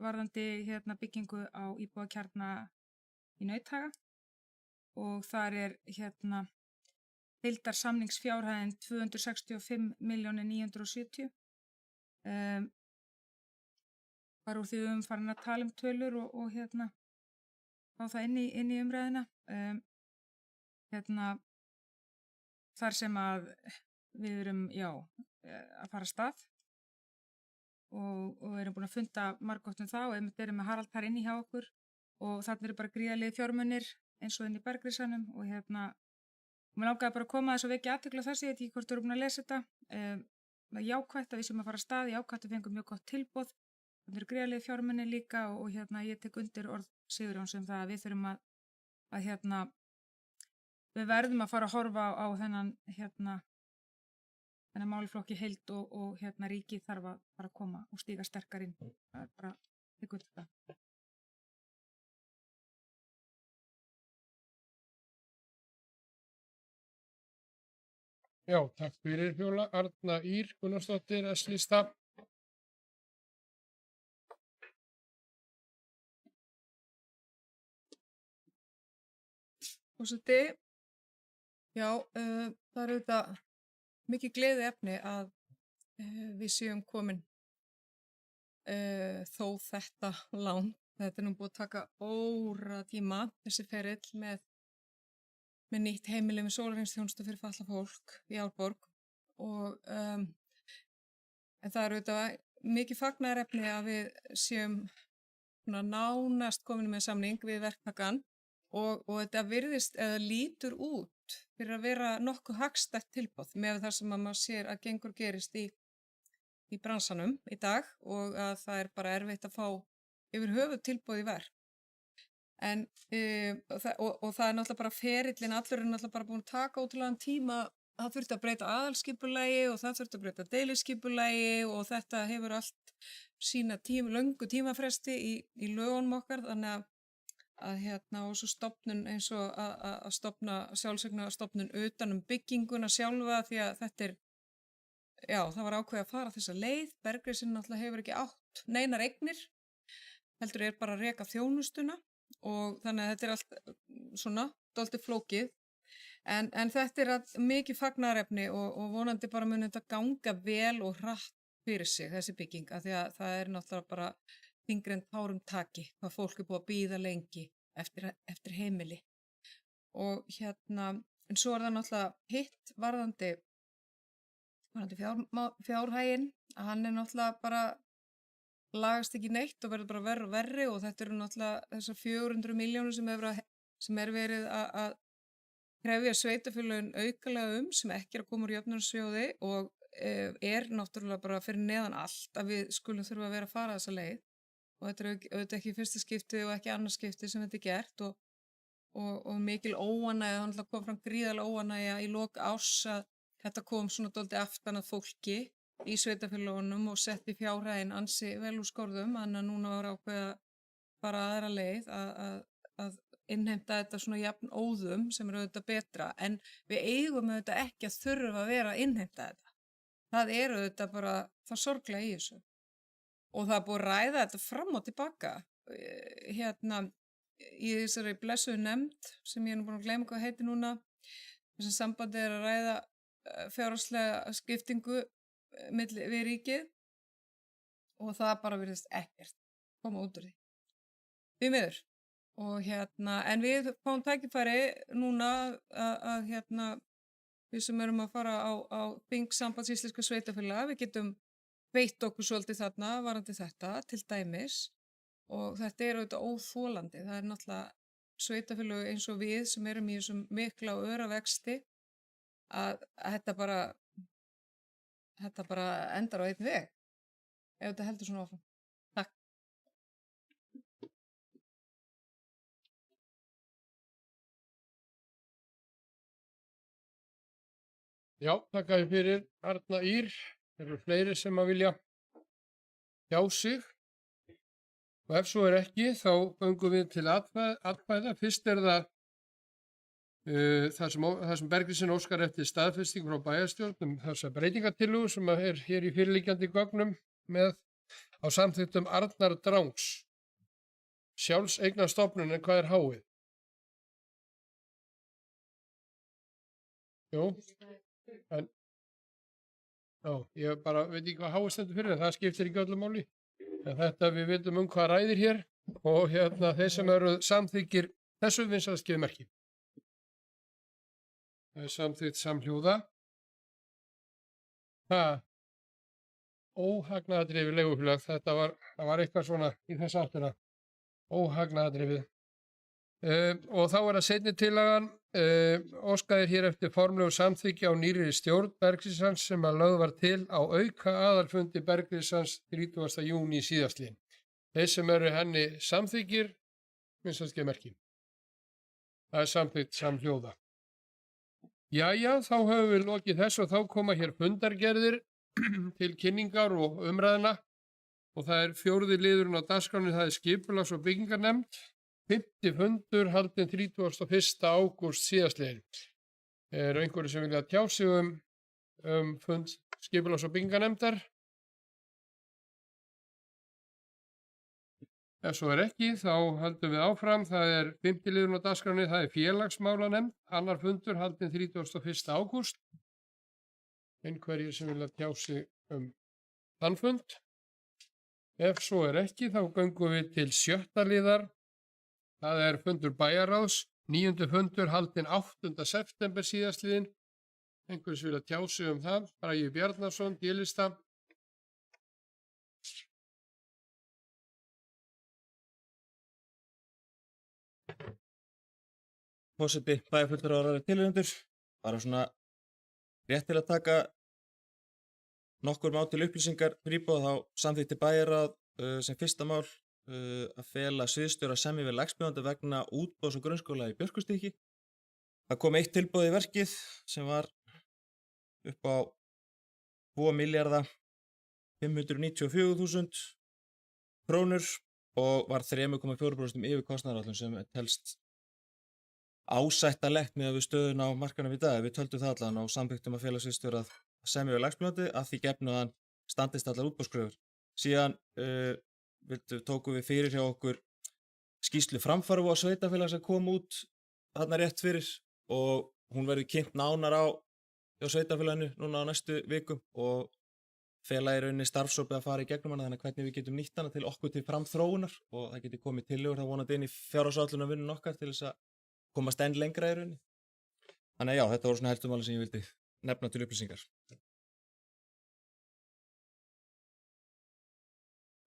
varðandi byggingu á íbúðakjarna í Nauthaga og þar er heildarsamningsfjárhæðin 265.970.000 var úr því við höfum farin að tala tölur og fá það inn í umræðina þar sem að við erum að fara af stað og erum búin að funda margoft það og einmitt erum með Harald þar inni hjá okkur og þarna eru bara gríðarlegir fjármunir eins og inn í Bergrisanum og mér langaði bara að koma þess að vekja athygli á þessu, ég veit ekki hvort þú eru búin að lesa þetta jákvætt að við séum að fara af stað, jákvætt að við fengum mjög gott tilboð, þarna eru gríðarlegir fjármunir líka og ég tek undir orð Sigurjóns sem það að við þurfum að við verðum að fara að horfa á þennan málaflokki heild og ríkið þarf að fara að koma og stíga sterkar inn. Það er bara tek undir það. Já, takk fyrir Fjóla. Arna Ýr Gunnarsdóttir, S-lista. Forseti, já, það er auðvitað mikið gleði efni að við séum komin þó þetta langt. Þetta er nú búið að taka óratíma þessi ferill með nýtt heimili með sólarhringsþjónustu fyrir fatlað fólk í Árborg og en það er auðvitað mikið fagnaðarefni að við séum nánast komin með samning við verktakann og þetta virðist eða lítur út fyrir að vera nokkuð hagstætt tilboð með það sem að maður sér að gengur gerist í bransanum í dag og að það er bara erfitt að fá yfir höfuð tilboð í verk. En og það er náttúrulega bara ferillin, allur er náttúrulega bara búin að taka ótrúlegan tíma, það þurfti að breyta aðalskipulagi og það þurfti að breyta deiliskipulagi og þetta hefur allt sína löngu tímafresti í lögunum okkar, þannig að og svo stofnun eins og að stofna sjálfseignarstofnun utan bygginguna sjálfa því að þetta er, já, það var ákveðið að fara þessa leið. Bergrisinn náttúrulega hefur ekki átt neinar eignir, heldur er bara að reka þjónustuna og þannig að þetta er allt svona dálítið flókið. En þetta er mikið fagnaðarefni og vonandi bara mun þetta ganga vel og hratt fyrir sig þessi bygging af því að það er náttúrulega bara þyngri en tárum taki hvað fólk er búið að bíða lengi eftir heimili og en svo er það náttúrulega hitt varðandi varðandi fjárhæginn, að hann er náttúrulega bara lagast ekki neitt og verður bara verri og verri og þetta eru náttúrulega þessar 400 milljónir sem er verið að krefja sveitarfélögin aukalega sem ekki er að koma úr jöfnunarsjóði og er náttúrulega bara fyrir neðan allt að við skulum þurfa að vera að fara þessa leið og þetta er auðvitað ekki fyrsta skipti og ekki annars skipti sem þetta er gert og mikil óánægja, þannig að kom fram gríðarlega óánægja í lok árs að þetta kom svona dálítið aftan að fólki í sveitarfélögunum og setti fjárhæðin ansi vel úr skorðum, þannig að núna var ákveða bara aðra leið að innheimta þetta svona jafn óðum sem er auðvitað betra, en við eigum auðvitað ekki að þurfa að vera að innheimta þetta. Það er auðvitað bara það sorglega í þessu. Og það er búið að ræða þetta fram og tilbaka. Hérna í þessari blessuðu nefnd sem ég er nú búin að gleyma hvað heiti núna, þessum sambandi er að ræða fjárhagslega skiptingu við ríkið og það bara virðist ekkert koma út úr því. Því miður. Og en við fáum tækifæri núna að við sem erum að fara á þing Sambands íslenskra sveitarfélaga, við getum veitt okkur svolítið þarna varðandi þetta til dæmis og þetta er auðvitað óþolandi. Það er náttúrulega sveitarfélög eins og við sem erum í þessum mikla og öra vexti að þetta bara endar á einn veg ef þetta heldur svona áfram. Takk. Já, þakka þér fyrir Arna Ýr. Það eru fleiri sem að vilja tjá sig. Og ef svo er ekki, þá göngum við til atkvæða. Fyrst er það það sem Bergrísson óskar eftir staðfesting frá bæjarstjórn þessa breytingatillögu sem er hér í fyrirliggjandi gögnum með á samþykktum Arnar Drangs. Sjálfseignarstofnun, en hvað er háið? Jú, en ég bara veit ekki hvað háið stendur fyrir, en það skiptir ekki öllu máli. En þetta við vitum hvað ræðir hér og þeir sem eru samþykkir þessu vinsælskeiði merki. Það er samþykkt samhljóða. Óhagnaðardrifið leigufélag, það var eitthvað svona í þess áttina. Óhagnaðardrifið. Og þá er það seinni tillagan, óskaðir hér eftir formlegu samþykki á nýrri stjórn Bergríssons sem að lögð var til á auka aðalfundi Bergríssons 30. júní síðastliðinn. Þeir sem eru henni samþykkir, vinsælskeiði merki. Það er samþykkt samhljóða. Jæja, þá höfum við lokið þess og þá koma hér fundargerðir til kynningar og umræðina og það er 4. liðurinn á dagskránni, það er skipulags- og byggingarnefnd, 5. fundur haldinn 31. ágúst síðastliðinn. Er einhverju sem vilja tjá sig fund skipulags- og byggingarnefndar? Ef svo er ekki, þá höldum við áfram. Það er 5. liðurinn á dagskránni, það er félagsmálanefnd, annar fundur haldinn 31. ágúst. Einhverjir sem vilja tjá sig þann fund. Ef svo er ekki, þá göngum við til 7. liðar. Það er fundur bæjarráðs, 9. fundur haldinn 8. september síðastliðinn. Einhverjir sem vilja tjá sig það, Bragi Bjarnason, D-lista. Forseti, bæjarfulltrúar og aðrir tilheyrendur, bara svona rétt til að taka nokkur mál til upplýsingar fyrir íbúa, þá samþykkti bæjarráð sem fyrsta mál að fela sviðsstjóra semja við lægstbjóðanda vegna útboðs og grunnskóla í Björkustíki. Það kom 1 tilboð í verkið sem var upp á 2.594.000 krónur og var 3,4% yfir kostnaðaráætlun sem telst ásættanlegt með við stöðuna á markanum í dag. Við töldum það allan og samþykktum að fela sviðsstjóra að semja við lægstbjóðandi að því gefnu að hann standist allar útboðskröfur. Síðan tókum við fyrir hjá okkur skýrslu framfæru á sveitarfélag sem kom út þarna rétt fyrir og hún verður kynnt nánar á sveitarfélaginu núna á næstu vikum og fela í rauninni starfshópi að fara í gegnum hana, þannig að hvernig við getum nýtt hana til okkur til framþróunar og það geti komið tillögur þá vonandi inn í fjárhagsáætlunarvinnuna okkar til þess að komast enn lengra í rauninni. Þannig að já, þetta voru svona helstumáli sem ég vildi nefna til upplýsingar.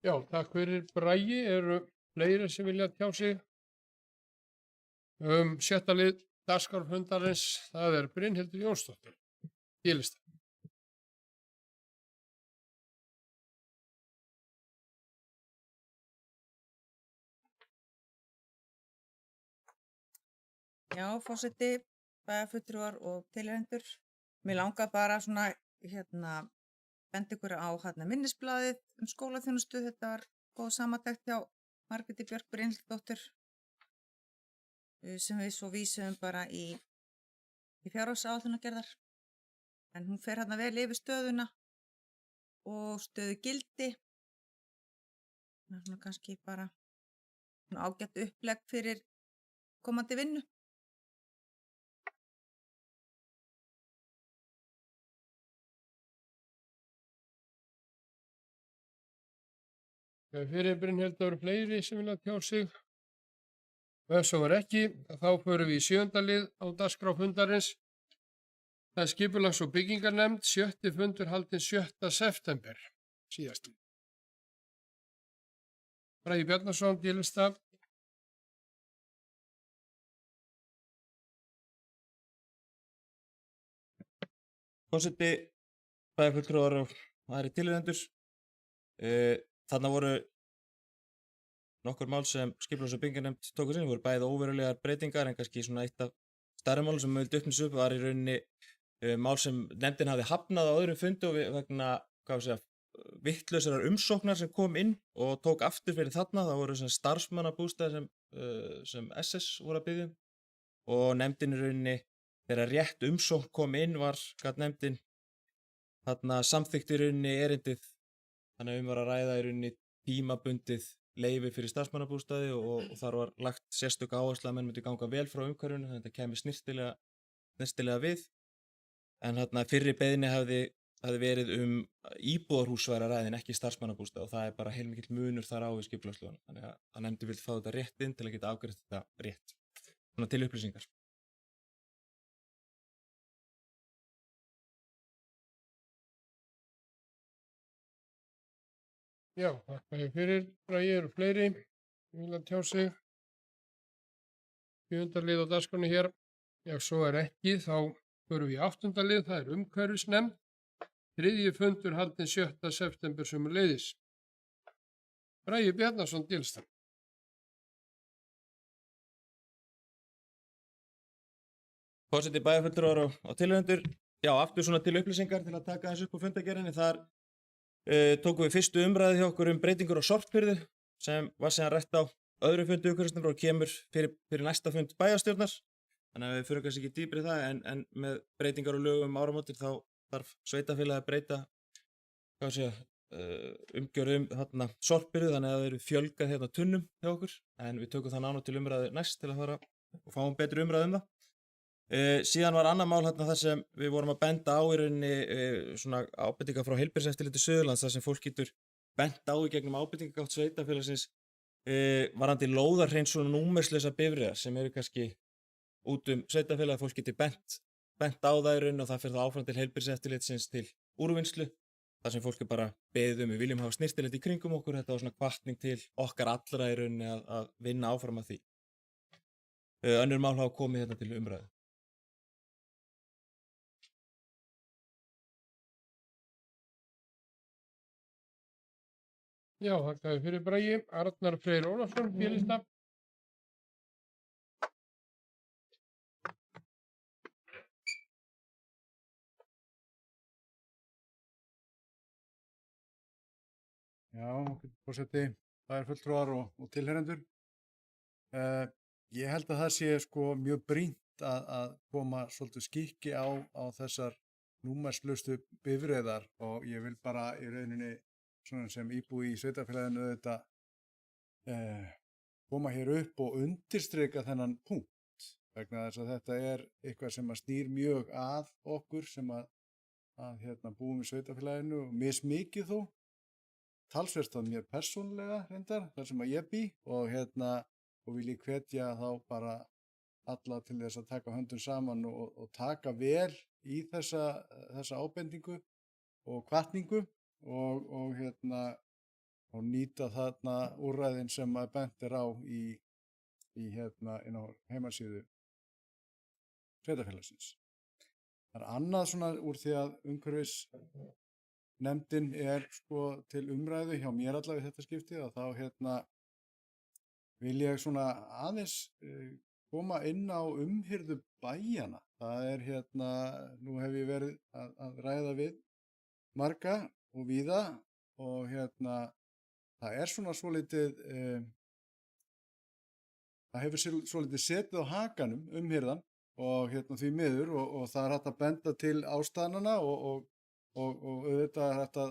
Já, takk fyrir Bragi. Eru fleiri sem vilja tjá sig? Sjötta lið dagskrárfundarins, það er Brynhildur Jónsdóttir. Dýrlista. Já, forseti, bæjarfulltrúar og tilheyrendur. Mér langar bara svona, benda ykkur á minnisblaðið skólaþjónustu. Þetta var góð samantekt hjá Margréti Björk Brynhildsdóttur sem við svo vísum bara í fjárhagsáætlunargerðar. En hún fer vel yfir stöðuna og stöðu gildi. Það er svona kannski bara svona ágætt upplegg fyrir komandi vinnu. Fyrir Brynhildur eru fleiri sem vilja tjá sig. Og ef svo er ekki, þá förum við í 7. lið á dagskrá fundarins. Það er skipulags- og byggingarnefnd, 7. fundur haldinn 7. september síðast. Bragi Bjarnason, dýrlista. Forseti, bæjarfulltrúar og aðrir tilheyrendur. Þarna voru nokkur mál sem skipulags- og byggingarnefnd tóku sinni, voru bæði óverulegar breytingar en kannski svona eitt af stærri málum sem vildi uppnýs upp var í rauninni mál sem nefndin hafði hafnað á öðrum fundi og vegna, vittlausrar umsóknar sem kom inn og tók aftur fyrir þarna. Það voru starfsmannabústaðir sem SS voru að biðja og nefndin í rauninni þegar rétt umsókn kom inn gat nefndin þarna samþykkt í rauninni erindið. Þannig var að ræða í rauninni tímabundið leyfi fyrir starfsmannabústaði og þar var lagt sérstök áhersla að menn myndi ganga vel frá umhverfinu, þannig að þetta kæmi snyrtilega við. En fyrri beiðni hafði verið íbúðarhús væri að ræða en ekki starfsmannabústað og það er bara heilmikill munur þar á við skipulagslögunum. Þannig að nefndin vildi fá þetta rétt inn til að geta afgreitt þetta rétt. Svona til upplýsingar. Já, þakka ég fyrir. Bragi, eru fleiri sem vilja tjá sig? 7. lið á dagskránni hér. Ef svo er ekki, þá förum við í 8. lið, það er umhverfisnefnd. 3. fundur haldinn 7. september sömuleiðis. Bragi Bjarnason, dýrlista. Forseti, bæjarfulltrúar og tilheyrendur. Já, aftur svona til upplýsingar til að taka þessu upp á fundargerðinni. Þar tókum við fyrstu umræðu hjá okkur breytingur á sorpbyrðu sem var síðan rætt á öðrum fundi umhverfisnefndar og kemur fyrir næsta fund bæjarstjórnar. Þannig að við förum kannski ekki dýpri í það en með breytingar og lögum áramótin þá þarf sveitarfélagið að breyta umgjörð sorpbyrðu þannig að það eru fjölgað tunnum hjá okkur en við tökum það nánar til umræðu næst til að fara og fáum betri umræðu það. Síðan var annað mál þar sem við vorum að benda á í rauninni svona ábendingar frá Heilbrigðiseftirliti Suðurlands þar sem fólk getur bent á í gegnum ábendingagátt sveitarfélagsins varðandi lóðarhreinsun og númerslausa bifreiðar sem eru kannski út sveitarfélagið, fólk getur bent á það í rauninni og það fer þá áfram til Heilbrigðiseftirlitsins til úrvinnslu þar sem fólk bara beðið við viljum hafa snyrtilegt í kringum okkur. Þetta var svona hvatning til okkar allra í rauninni að vinna áfram að því. Önnur mál hafa komið til umræðu. Já, þakka ég fyrir Bragi. Arnar Freyr Ólafsson, dýrlista. Já, forseti, bæjarfulltrúar og tilheyrendur. Ég held að það sé mjög brýnt að koma svolítið skikki á þessar númerslausu bifreiðar og ég vil bara í rauninni svona sem íbúi í sveitarfélaginu þetta koma hér upp og undirstrika þennan punkt vegna þess að þetta er eitthvað sem að snýr mjög að okkur sem að búum í sveitarfélaginu og mismikið þó talsvert að mér persónlega reyndar þar sem að ég bý og vil ég hvetja þá bara alla til þess að taka höndum saman og taka vel í þessa ábendingu og hvatningu og nýta þarna úrræðin sem að bent á í inn á heimasíðu sveitarfélagsins. Það annað svona úr því að umhverfisnefndin sko til umræðu hjá mér allavega í þetta skiptið og þá vil ég svona aðeins koma inn á umhirðu bæjana. Það nú hef ég verið að ræða við marga og víða og það svona svolítið það hefur svolítið setið á hakanum umhirðan og því miður og það hægt að benda til ástæðnanna og auðvitað hægt að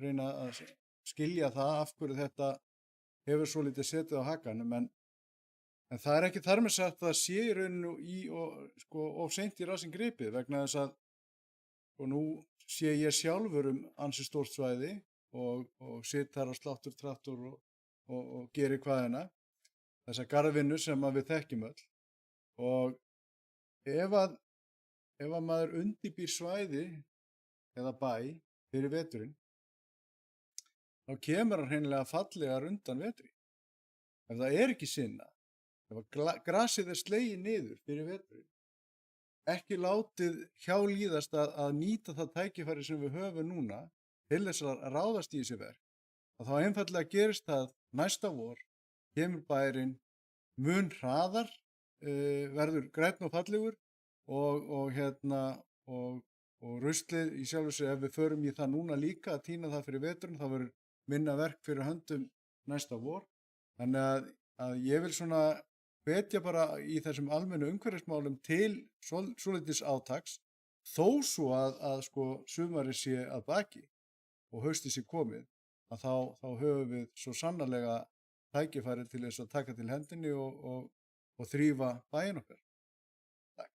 reyna að skilja það af hverju þetta hefur svolítið setið á hakanum en það ekki þar með sagt að það sé í rauninu of seint í rassinn gripið vegna þess að nú sé ég sjálfur ansi stórt svæði og sitt þar á slátturtraktor og gerir hvaðina þessa garðvinnu sem við þekkjum öll og ef að maður undirbýr svæði eða bæ fyrir veturinn þá kemur hann hreinlega fallegar undan vetri. Ef það ekki sinna, ef grasið slegið niður fyrir veturinn, ekki látið hjá líðast að nýta það tækifæri sem við höfum núna til þess að ráðast í þessi verk, að þá einfaldlega gerist það næsta vor, kemur bærinn mun hraðar, verður grænn og fallegur og ruslið í sjálfu sér ef við förum í það núna líka að tína það fyrir veturinn, þá verður minna verk fyrir höndum næsta vor. Þannig að ég vil svona hvetja bara í þessum almennu umhverfismálum til svolítils átaks, þó svo að sumarið sé að baki og haustið sé komið, að þá höfum við svo sannarlega tækifæri til þess að taka til hendinni og þrífa bæinn okkar. Takk.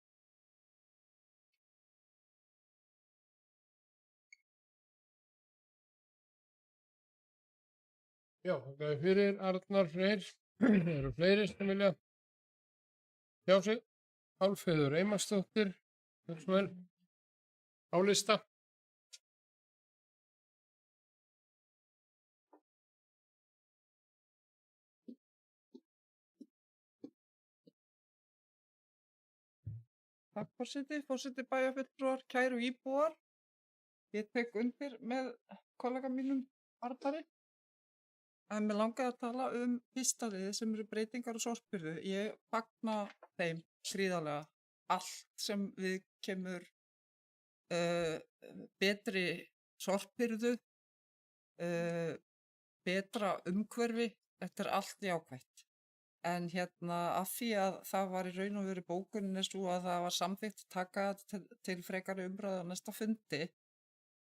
Já, það fyrir Arnar Freyr. Eru fleiri sem vilja tjá sig? Álfheiður Einarsdóttir, á lista. Takk forseti bæjarfulltrúar, kæru íbúar. Ég tek undir með kollega mínum Arnari. En mér langaði að tala fyrsta liðið sem eru breytingar og sorphirðu. Ég fagna þeim gríðarlega. Allt sem við kemur betri sorphirðu, betra umhverfi, þetta allt jákvætt. En af því að það var í raun og veru bókuninni svo að það var samþykkt að taka til frekari umræðu á næsta fundi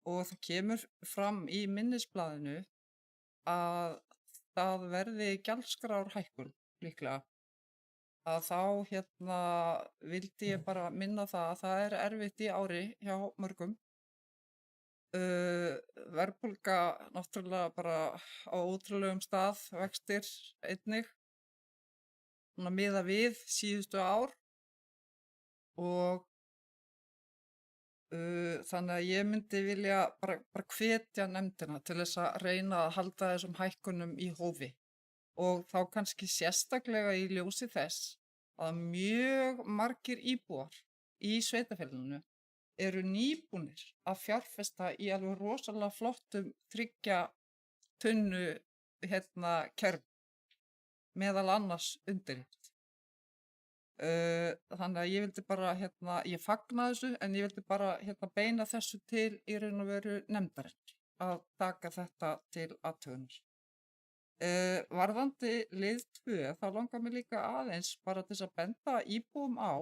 og það kemur fram í minnisblaðinu að það verði gjaldskrárhækkun líklega. Að þá vildi ég bara minna það að það erfitt í ári hjá mörgum. Verðbólga náttúrulega bara á ótrúlegum stað, vextir einnig. Miða við síðustu ár og þannig að ég myndi vilja bara hvetja nefndina til þess að reyna að halda þessum hækkunum í hófi og þá kannski sérstaklega í ljósi þess að mjög margir íbúar í sveitarfélaginu eru nýbúnir að fjárfesta í alveg rosalega flottum 3 tunnu kerfi. Meðal annars undirrituð. Þannig að ég vildi bara, ég fagna þessu, en ég vildi bara beina þessu til í raun og veru nefndarinn að taka þetta til athugunar. Varðandi lið 2, þá langar mér líka aðeins bara til þess að benda íbúum á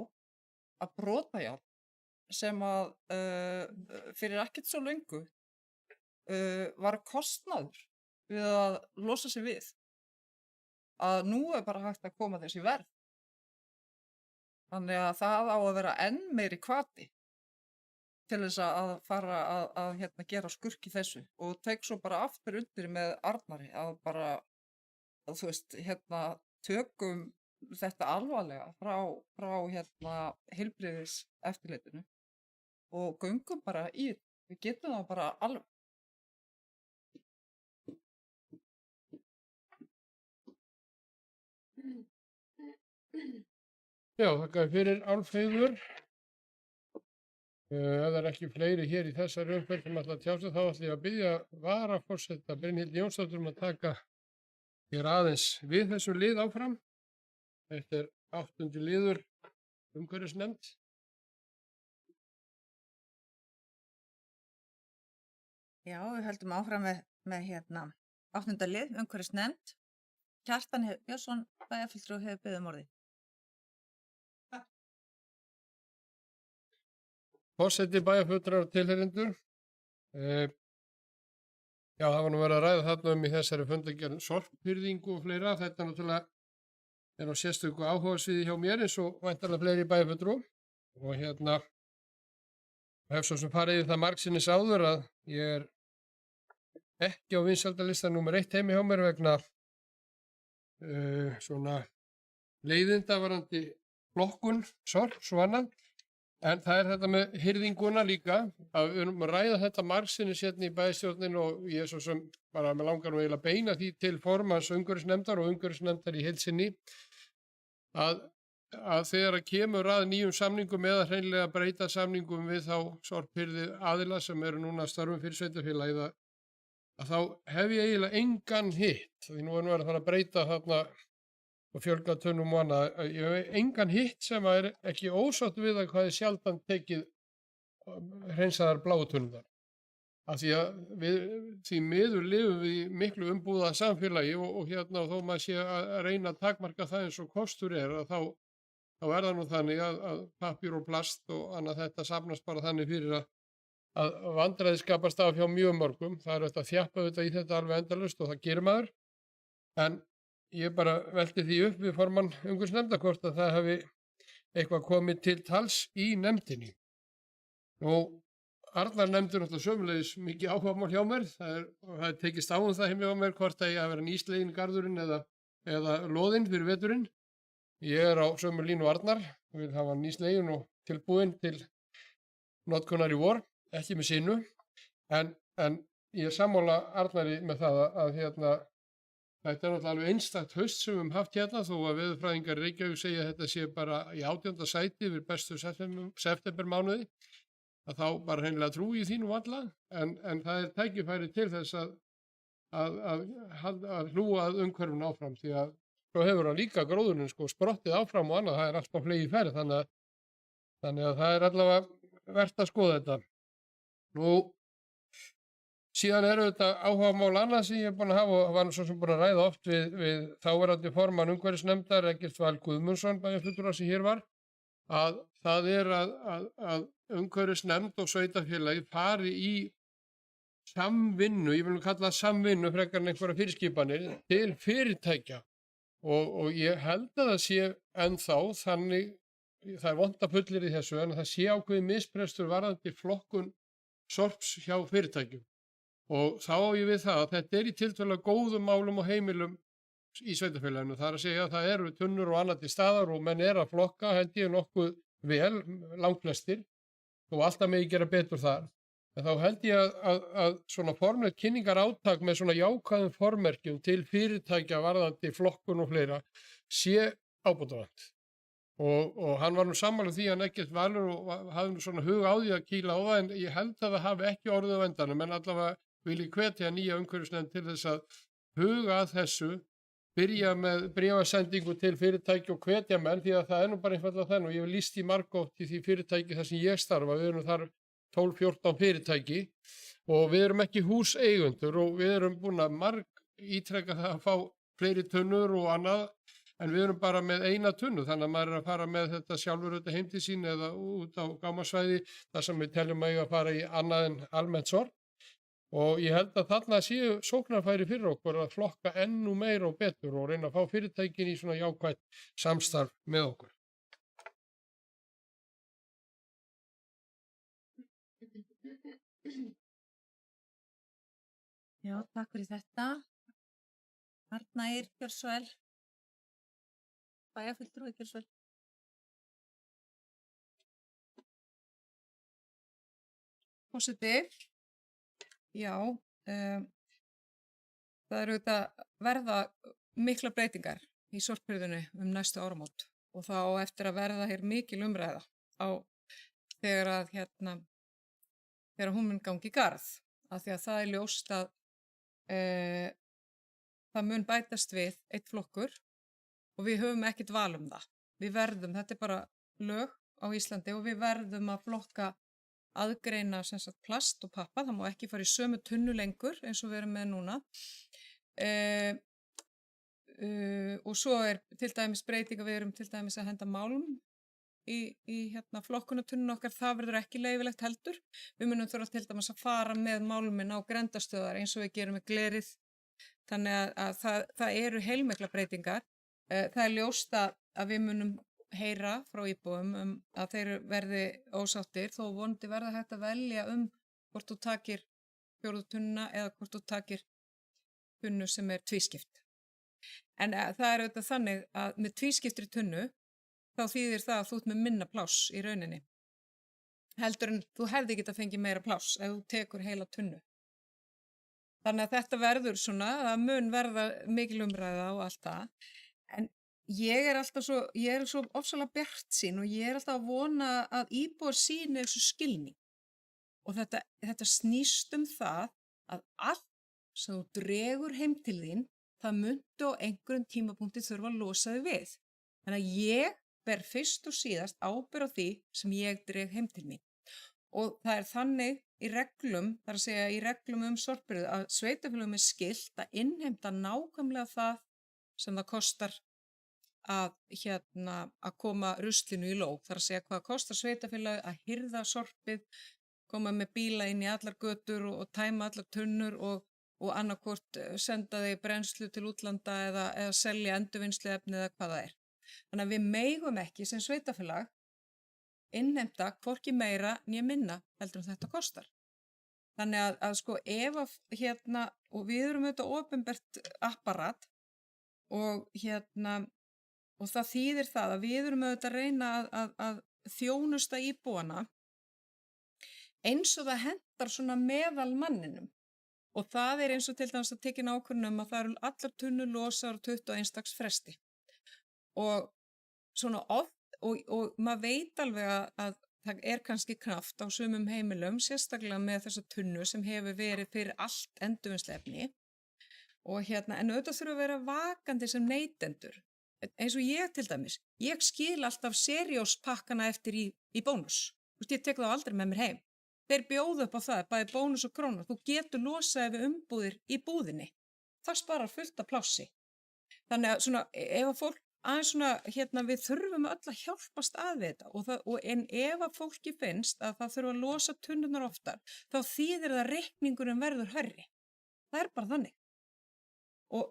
að brotajárn sem að fyrir ekkert svo löngu var kostnaður við að losa sig við. Að nú bara hægt að koma þessi verð. Þannig að það á að vera enn meiri hvati til þess að fara að gera skurk í þessu og tek svo bara aftur undir með Arnari að bara, þú veist, tökum þetta alvarlega frá heilbrigðiseftirlitinu og göngum bara í, við getum það bara alveg. Já, þakka fyrir Álfheiður. Ef það er ekki fleiri hér í þessari umferð sem ætla að tjá sig, þá ætla ég að biðja varaforseta Brynhildi Jónsdóttur um að taka hér aðeins við þessum lið áfram. Þetta er 8. liður umhverfisnefnd. Já, við höldum áfram með 8. lið, umhverfisnefnd. Kjartan Björnsson, bæjarfulltrúi, hefur beðið um orðið. Forseti, bæjarfulltrúar og tilheyrendur. Já, það var nú verið að ræða þarna í þessari fundargerð sorphyrðingu og fleira. Þetta náttúrulega er á sérstöku áhugasviði hjá mér eins og væntanlega fleiri bæjarfulltrúum. Og hef svo sem farið í það margsinnis áður að ég er ekki á vinsældalista númer 1 heimi hjá mér vegna svona leiðinda varandi flokkun, sorps og annað. En það er þetta með hirðinguna líka, að við erum að ræða þetta margsinnis hérna í bæjarstjórnin og ég er svo sem bara með langar nú eiginlega að beina því til formanns umhverfisnefndar og umhverfisnefndar í heild sinni að þegar að kemur að nýjum samningum eða hreinlega breyta samningum við þá sorphirði aðila sem eru núna störfum fyrir sveitarfélagið að þá hef ég eiginlega engan hitt, því nú er nú að fara að breyta þarna og fjölga tunnum og annað, ég hef engan hitt sem er ekki ósátt við að hvað er sjaldan tekið hreinsaðar bláu tunnunar. Af því að því miður lifum við í miklu umbúða samfélagi og þó maður sé að reyna að takmarka það eins og kostur er að þá er það nú þannig að pappír og plast og annað þetta safnast bara þannig fyrir að vandræði skapast af hjá mjög mörgum. Það er að þjappa þetta í þetta alveg endalaust og það gerir maður. En ég bara velti því upp við formann umhverfisnefndar hvort að það hafi eitthvað komið til tals í nefndinni. Og Arnar nefndur náttúrulega sömulegis mikið áhugamál hjá mér. Það er tekist á það heim hjá mér hvort að ég hafi verið nýslegin garðurinn eða loðinn fyrir veturinn. Ég er á sömu línu Arnar, vil hafa nýslegin og tilbúin til notkunar í vor, ekki með sinu. En ég er sammála Arnari með það að þetta er náttúrulega alveg einstakt haust sem við höfum haft hérna þó að veðurfræðingar í Reykjavík segja að þetta sé bara í 18. sæti yfir bestu septembermánuði að þá bara hreinlega trúi í þínu valla en það er tækifæri til þess að hlúa að umhverfinu áfram því að svo hefur hann líka gróðurinn sprottið áfram og annað, það er alltaf flegi ferð þannig að það er allavega vert að skoða þetta. Nú síðan eru þetta áhugamál annað sem ég er búin að hafa og var svo sem búin að ræða oft við þáverandi formann umhverfisnefndar Eggert Val Guðmundsson bæjarfulltrúa sem hér var að það er að umhverfisnefnd og sveitarfélagi fari í samvinnu, ég vil nú kalla það samvinnu frekar en einhverja fyrirskipanir til fyrirtækja og ég held að það sé ennþá þannig, það er vont að fullir í þessu en það sé ákveðið misprestur varðandi flokkun sorps hjá fyrirtækjum. Og þá á ég við það að þetta er í tiltölulega góðum málum og heimilum í sveitarfélaginu. Það er að segja að það eru tunnur og annað til staðar og menn er að flokka, held ég nokkuð vel, langflestir, og alltaf megi gera betur þar. En þá held ég að svona formlegt kynningar átak með svona jákvæðum formerkjum til fyrirtækja varðandi flokkun og fleira sé ábótavant. Og hann var nú sammála því hann ekkert valur og hafði nú svona hug á því að kýla á það en ég held að það hafi ekki orðið á endanum en allavega vil ég hvetja nýja umhverfisnefnd til þess að huga að þessu, byrja með bréfasendingu til fyrirtæki og hvetja menn því að það er nú bara einfallega þannig og ég hef lýst í margótt í því fyrirtæki þar sem ég starfa, við erum þar 12-14 fyrirtæki og við erum ekki húseigundur og við erum búin að ítreka það að fá fleiri tunnur og annað en við erum bara með eina tunnu þannig að maður er að fara með þetta sjálfur heim til sín eða út á gámasvæði þar sem við teljum að fara í annað en almennt sorp. Og ég held að þarna séu sóknarfæri fyrir okkur að flokka ennu meira og betur og reyna að fá fyrirtækin í svona jákvætt samstarf með okkur. Já, takk fyrir þetta. Arnar Björnsson, bæjarfulltrúi Björnsson. Forseti, já, það eru þetta verða mikla breytingar í sorphirðunni næstu áramót og þá á eftir að verða hér mikil umræða þegar hún mun gangi í garð, af því að það er ljóst að það mun bætast við eitt flokkur og við höfum ekkert val það. Við verðum, þetta er bara lög á Íslandi og við verðum að flokka aðgreina sem sagt plast og pappa, það má ekki fara í sömu tunnu lengur eins og við erum með núna. Og svo til dæmis breyting að við erum til dæmis að henda málum í flokkunartunnun okkar, það verður ekki leyfilegt heldur. Við munum þurfa til dæmis að fara með máluminn á grendastöðar eins og við gerum með glerið. Þannig að það eru heilmikla breytingar. Það er ljóst að við munum heyra frá íbúum að þeir verði ósáttir, þó vonandi verða hægt að velja hvort þú takir fjórðu tunnuna eða hvort þú takir tunnu sem er tvískipt. En það er auðvitað þannig að með tvískiptri tunnu þá þýðir það að þú ert með minna pláss í rauninni. Heldur en þú hefði getað fengið meira pláss ef þú tekur heila tunnu. Þannig að þetta verður svona, það mun verða mikil umræða og allt það. En ég er svo ofsalega bjartsýn og ég er alltaf að vona að íbúar sýni þessu skilning. Og þetta snýst það að allt sem þú dregur heim til þín, það muntu á einhverjum tímapunkti þurfa að losa þig við. Þannig að ég ber fyrst og síðast ábyrgð á því sem ég dreg heim til mín. Og það er þannig í reglum, þar að segja í reglum sorpbyrðu, að sveitarfélögum skylt að innheimta nákvæmlega það sem það kostar að koma ruslinu í lóg. Þar að segja hvað kostar sveitarfélagi að hirða sorpið, koma með bíla inn í allar götur og tæma allar tunnur og annarkvort senda þeir brennslu til útlanda eða selja endurvinnsluefni eða hvað það er. Þannig að við megum ekki sem sveitarfélag innheimta hvorki meira né minna heldur en þetta kostar. Þannig að sko ef og við erum auðvitað opinbert apparat og það þýðir það að við erum auðvitað að reyna að þjónusta íbúana eins og það hentar svona meðal manninum. Og það er eins og til dæmis að tekin ákvörðun að það eru allar tunnur losaðar á 21 dags fresti. Og svona oft, og maður veit alveg að það er kannski knaft á sumum heimilum, sérstaklega með þessa tunnu sem hefur verið fyrir allt endurvinnsluefni. Og en auðvitað þurfa að vera vakandi sem neytendur. Eins og ég til dæmis, ég skil alltaf serióspakkana eftir í bónus. Ég tek þá aldrei með mér heim. Þeir bjóða upp á það, bæði bónus og krónur. Þú getur losaði við umbúðir í búðinni. Það sparar fullt af plássi. Þannig að svona, ef að fólk aðeins svona, við þurfum öll að hjálpast að við þetta en ef að fólki finnst að það þurfa að losa tunnunar oftar, þá þýðir það að reikningurinn verður hærri. Það er bara þannig. Og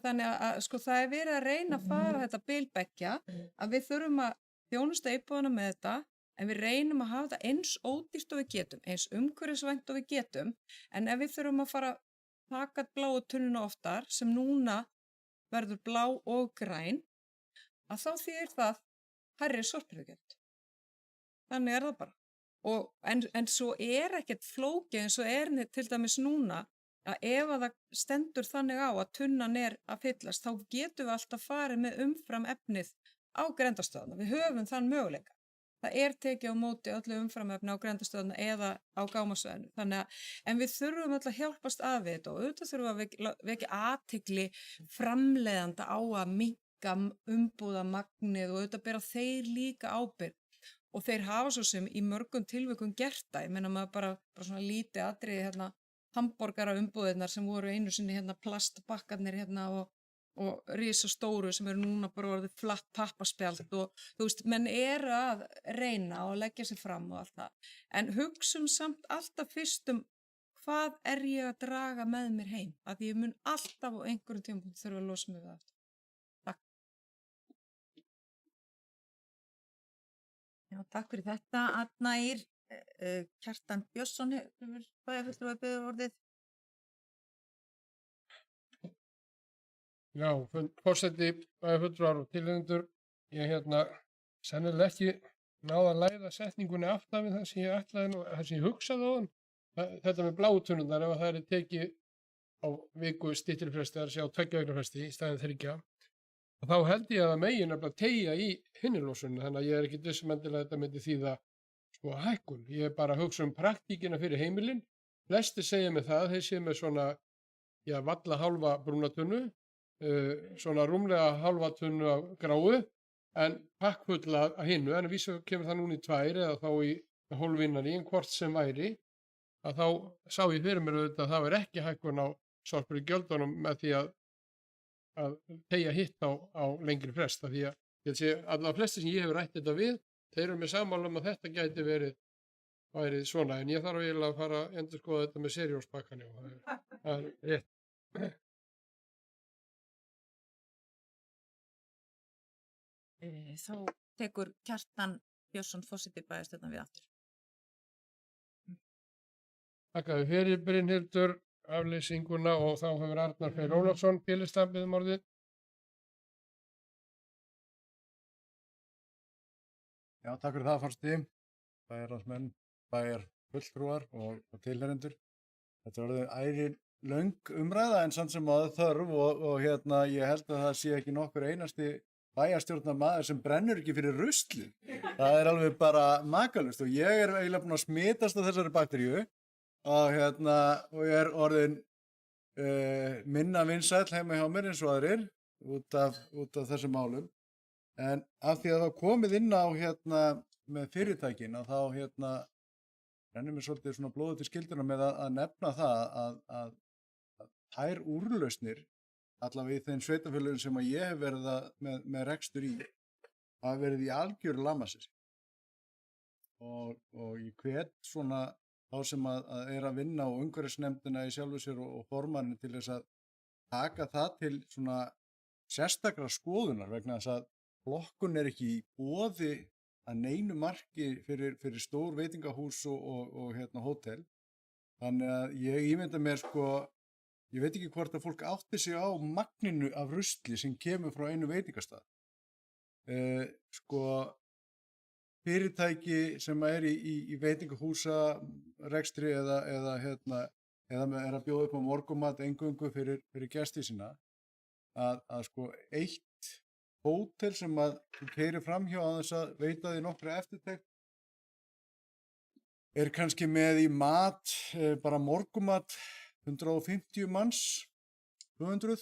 þannig að sko það er verið að reyna að fara þetta bilbeggja, að við þurfum að þjónusta íbúana með þetta, en við reynum að hafa þetta eins ódýrt og við getum, eins umhverfisvænt og við getum, en ef við þurfum að fara að taka bláu tunnuna oftar, sem núna verður blá og græn, að þá þýðir það hærri sorpbyrðugjöld. Þannig er það bara. En svo er ekkert flókið eins og er til dæmis núna, að ef að það stendur þannig á að tunnan er að fyllast, þá getum við alltaf farið með umfram efnið á grendastöðuna. Við höfum þann möguleika. Það er tekið á móti öllu umframefni á grendastöðuna eða á gámasvæðinu. En við þurfum alltaf að hjálpast að við þetta og auðvitað þurfum að vekja athygli framleiðanda á að minnka umbúðamagnið og auðvitað bera þeir líka ábyrgð. Og þeir hafa svo sem í mörgum tilvikum gert það. Ég meina maður bara svona lítið atriði hamborgara umbúðirnar sem voru einu sinni plastbakkarnir og risastóru sem eru núna bara orðið flatt pappaspjald og þú veist, menn eru að reyna og leggja sig fram og allt það. En hugsum samt alltaf fyrst hvað er ég að draga með mér heim? Að ég mun alltaf á einhverjum tímapunkti þurfa að losa mig við það aftur. Takk. Já, takk fyrir þetta, Arna Ýr. Kjartan Björnsson hefur bæjarfulltrúi beðið orðið. Já, forseti, bæjarfulltrúar og tilnefnendur, ég sennilega ekki náða að læra setningunni aftan við það sem ég ætlaði og það sem ég hugsaði á hann. Þetta með blátunnurnar, ef það tekið á viku styttri fresti, það er að segja á 2 vikna fresti í staðinn 3, og þá held ég að það megi nefnilega teygja í hinni losunni, þannig að ég er ekki vissum endilega að þetta myndi þýða sko hækkun. Ég er bara að hugsa um praktíkina fyrir heimilin. Flestir segja mig það, þeir séu með svona, já, valla hálfa brúnatunnu, svona rúmlega hálfa tunnu af gráu, en pakkfulla að hinnu, en að vísu kemur það núna í 2 eða þá í hólfinnari, en hvort sem væri, að þá sá ég fyrir mér auðvitað að það var ekki hækkun á sorpbyrgjaldunum með því að teygja hitt á lengri frest. Af því að ég sé allavega flestir sem ég hef rætt þetta við, þeir eru með sammála um að þetta gæti værið svona, en ég þarf eiginlega að fara að endurskoða þetta með serióspakkanni og það er rétt. Þá tekur Kjartan Björnsson forseti bæjarstjórnar við aftur. Þakkaði fyrir Brynhildur afleysinguna og þá hefur Arnar Freyr Ólafsson bílistafið orðið. Já, takk fyrir það, forseti, bæjarráðsmenn, bæjarfulltrúar og tilheyrendur. Þetta er orðið ærin löng umræða en samt sem að þörf og ég held að það sé ekki nokkur einasti bæjarstjórnarmaður sem brennur ekki fyrir rusli. Það er alveg bara makalust og ég er eiginlega búinn að smitast af þessari bakteríu og ég er orðin minna vinsæll heima hjá mér eins og aðrir út af þessum málum. En af því að það komið inn á með fyrirtækin að þá rennir mér svolítið svona blóðið til skylduna með að nefna það að þær úrlausnir allavega í þeim sveitarfélögum sem að ég hef verið með rekstur í hafa verið í algjöru lamasessi. Og ég hvet svona þá sem að er að vinna á umhverfisnefndina í sjálfu sér og formannin til þess að taka það til svona sérstakra skoðunar vegna þess að flokkun er ekki í boði að neinu marki fyrir stór veitingahús og hótel. Þannig að ég ímynda mér ég veit ekki hvort að fólk átti sig á magninu af rusli sem kemur frá einu veitingastað. Fyrirtæki sem er í veitingahúsa rekstri eða er að bjóða upp á morgunmat eingöngu fyrir gesti sína að eitt hótel sem að þú keyrir framhjá á þess að veita því nokkra eftirtekt er kannski með í mat, bara morgunmat 150 manns, 200.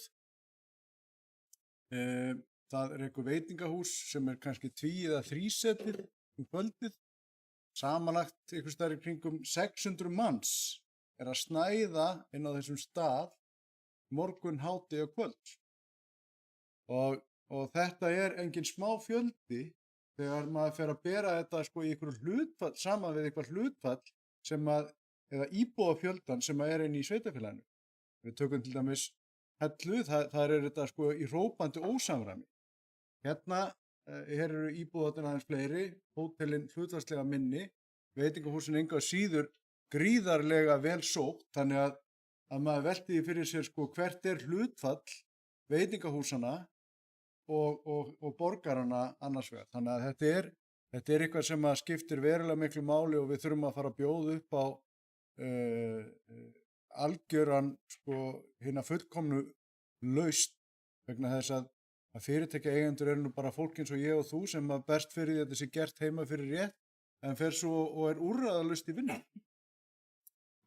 Það er eitthvað veitingahús sem er kannski 2 eða 3 setið kvöldið, samanlagt einhvers staðar í kringum 600 manns er að snæða inn á þessum stað morgun, hádegi og kvöld. Og þetta er engin smá fjöldi þegar maður fer að bera þetta í einhverju hlutfall, saman við eitthvað hlutfall eða íbúafjöldan sem er inn í sveitarfélaginu. Við tökum til dæmis Hellu, þar er þetta í hrópandi ósamræmi. Hér eru íbúðarnir aðeins fleiri, hótelin hlutfallslega minni, veitingahúsin enga síður gríðarlega vel sótt, þannig að maður velti fyrir sér hvert er hlutfall veitingahúsana og borgarana annars vegar. Þannig að þetta er eitthvað sem að skiptir verulega miklu máli og við þurfum að fara að bjóða upp á algjöran hina fullkomnu lausn vegna þess að fyrirtækja eigendur eru nú bara fólk eins og ég og þú sem að berst fyrir því að þetta sé gert heima fyrir rétt en fer svo og er úrræðalaust í vinnu.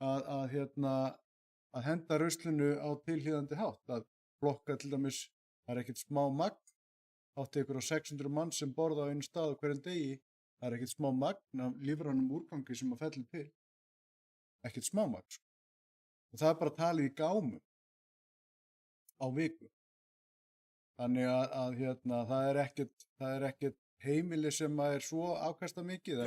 Að henda ruslinu á tilhlýðandi hátt, að flokka til dæmis, það er ekkert smá magn, átti ykkur á 600 mann sem borða á einu stað á hverjum degi, það er ekkert smá magn af lífrænum úrgangi sem að fellur til. Ekkert smá magn. Og það er bara talið í gámum á viku. Þannig að það er ekkert heimili sem er svo afkastamikið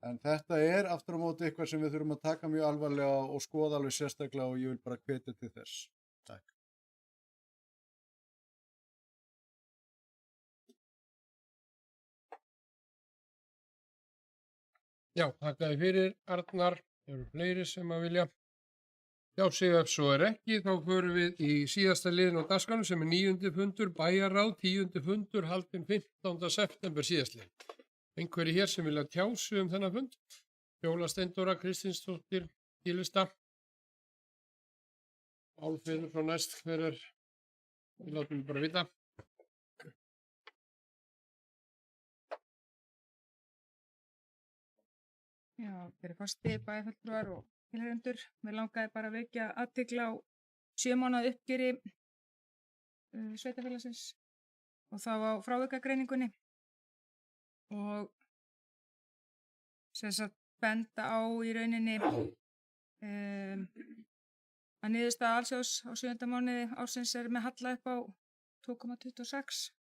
en þetta er aftur á móti eitthvað sem við þurfum að taka mjög alvarlega og skoða alveg sérstaklega og ég vil bara hvetja til þess. Takk. Já, þakkaði fyrir Arnar, það eru fleiri sem að vilja. Já, ef svo er ekki, þá förum við í síðasta liðin á dagskránum sem er 9. fundur, bæjarráð, 10. fundur, haldinn 15. september síðastliðin. Einhverju hér sem vilja tjá sig þennan fund? Fjóla Steindóra Kristinsdóttir, bílista. Álfheiður frá næst, hver er Við látum bara vita. Já, fyrir fasti bæjarfulltrúar og tilheyrendur. Mér langaði bara að vekja athygli á 7 mánaða uppgjöri sveitarfélagsins og þá á frávikagreiningunni og sem sagt benda á í rauninni að niðurstaða Alþjóðs á 7. mánuði ársins er með halla upp á 2,26,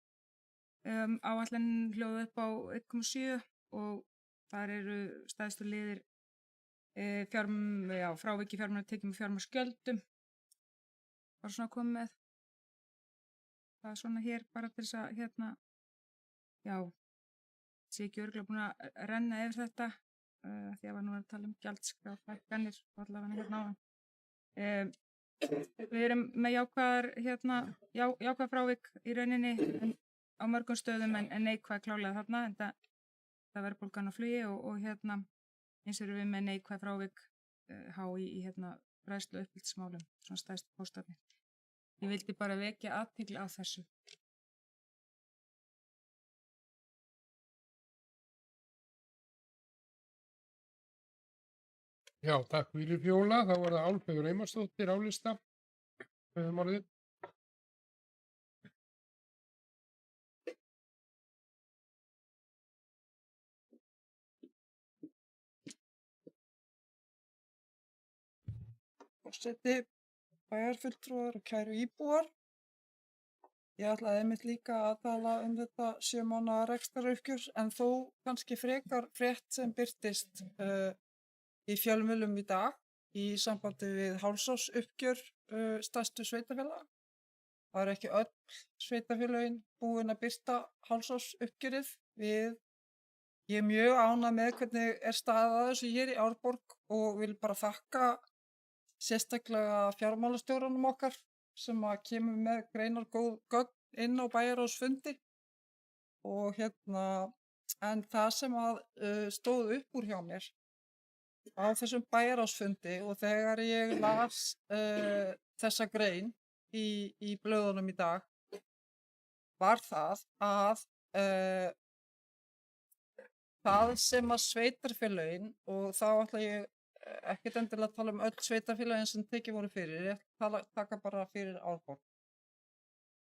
áætlunin hljóða upp á 1,7 og þar eru stærstu liðir fráviki fjármálatekjum og fjármagnsgjöldum. Bara svona komið með. Það er svona hér bara til þess að sé ekki örugglega búin að renna yfir þetta því að var nú að tala um gjaldskrárhækkanir allavega hérna áðan. Við erum með jákvæð frávik í rauninni á mörgum stöðum en neikvæð klálega þarna en það verðbólgan á flugi og eins erum við með neikvæð frávik í fræðslu og uppeldismálum, svona stærstu póstarnir. Ég vildi bara vekja athygli á þessu. Já, takk fyrir Fjóla. Þá var það Álfheiður Einarsdóttir á lista. Höfum orðið. Forseti, bæjarfulltrúar og kæru íbúar. Ég ætlaði einmitt líka að tala þetta 7 mánaða rekstraruppgjör en þó kannski frekar frétt sem birtist í fjölmiðlum í dag í sambandi við hálfsársuppgjör stærstu sveitarfélaga. Það eru ekki öll sveitarfélögin búin að birta hálfsársuppgjörið. Ég er mjög ánægð með hvernig er staðið að þessu hér í Árborg og vil bara þakka sérstaklega fjármálastjóranum okkar sem að kemur með greinargóð gögn inn á bæjarráðsfundi og en það sem að stóð upp úr hjá mér á þessum bæjarráðsfundi og þegar ég las þessa grein í blöðunum í dag var það að það sem að sveitarfélögin og þá ætla ég ekkert endilega að tala um öll sveitarfélögin sem tekið voru fyrir, ég ætla að taka bara fyrir Árborg.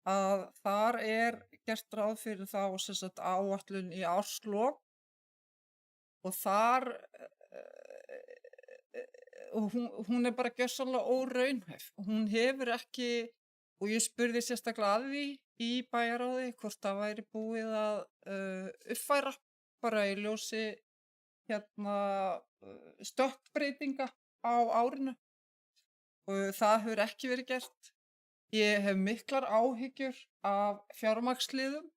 Að þar er gert ráð fyrir þá sem sagt áætlun í árslok og þar hún er bara gjörsamlega óraunhæf. Hún hefur ekki, og ég spurði sérstaklega að því í bæjarráði hvort það væri búið að uppfæra bara í ljósi stökkbreytinga á árinu og það hefur ekki verið gert. Ég hef miklar áhyggjur af fjármagnsliðum.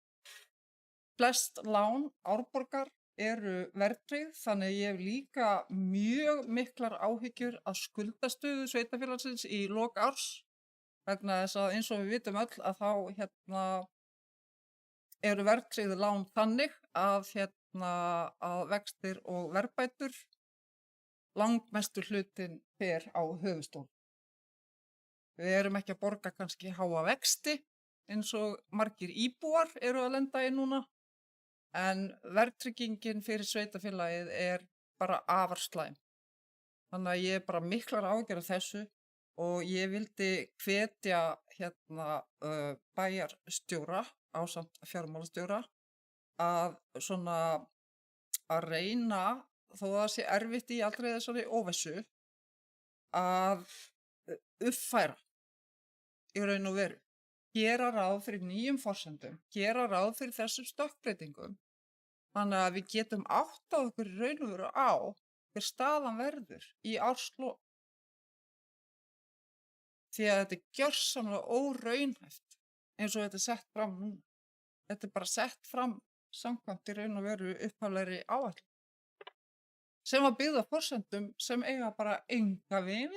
Flest lán Árborgar eru verðtryggð þannig ég hef líka mjög miklar áhyggjur af skuldastöðu sveitarfélagsins í lok árs vegna þess að eins og við vitum öll að þá eru verðtryggð lán þannig að vextir og verðbætur langmestur hlutin fer á höfuðstól. Við erum ekki að borga kannski háa vexti eins og margir íbúar eru að lenda í núna en verðtryggingin fyrir sveitarfélagið er bara afar slæm. Þannig að ég er bara miklar áhyggjur af þessu og ég vildi hvetja bæjarstjóra ásamt fjármálastjóra að reyna, þó það sé erfitt í allri þessari óvissu, að uppfæra í raun og veru. Gera ráð fyrir nýjum forsendum, gera ráð fyrir þessum stökkbreytingum, þannig að við getum áttað okkur í raun og veru á hver staðan verður í árslok. Því að þetta er gjörsamlega óraunhæft eins og þetta er sett fram núna. Þetta er bara sett fram samkvæmt í raun og veru upphaflegri áætlun sem var byggð á forsendum sem eiga bara enga við.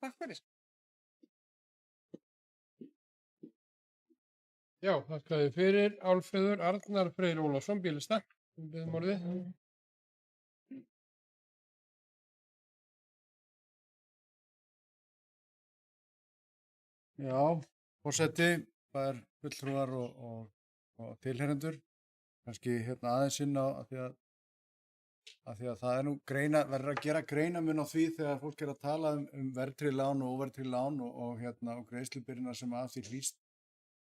Takk fyrir. Já, þakkaði fyrir Álfheiður. Arnar Freyr Ólafsson, bílista. Biðjum orðið. Já, forseti, bæjar fulltrúar og tilherendur. Kannski aðeins inn á að því að það nú verður að gera greinamun á því þegar fólk að tala um verðtryggð lán og óverðtryggð lán og greiðslubyrðina sem af því hlýst.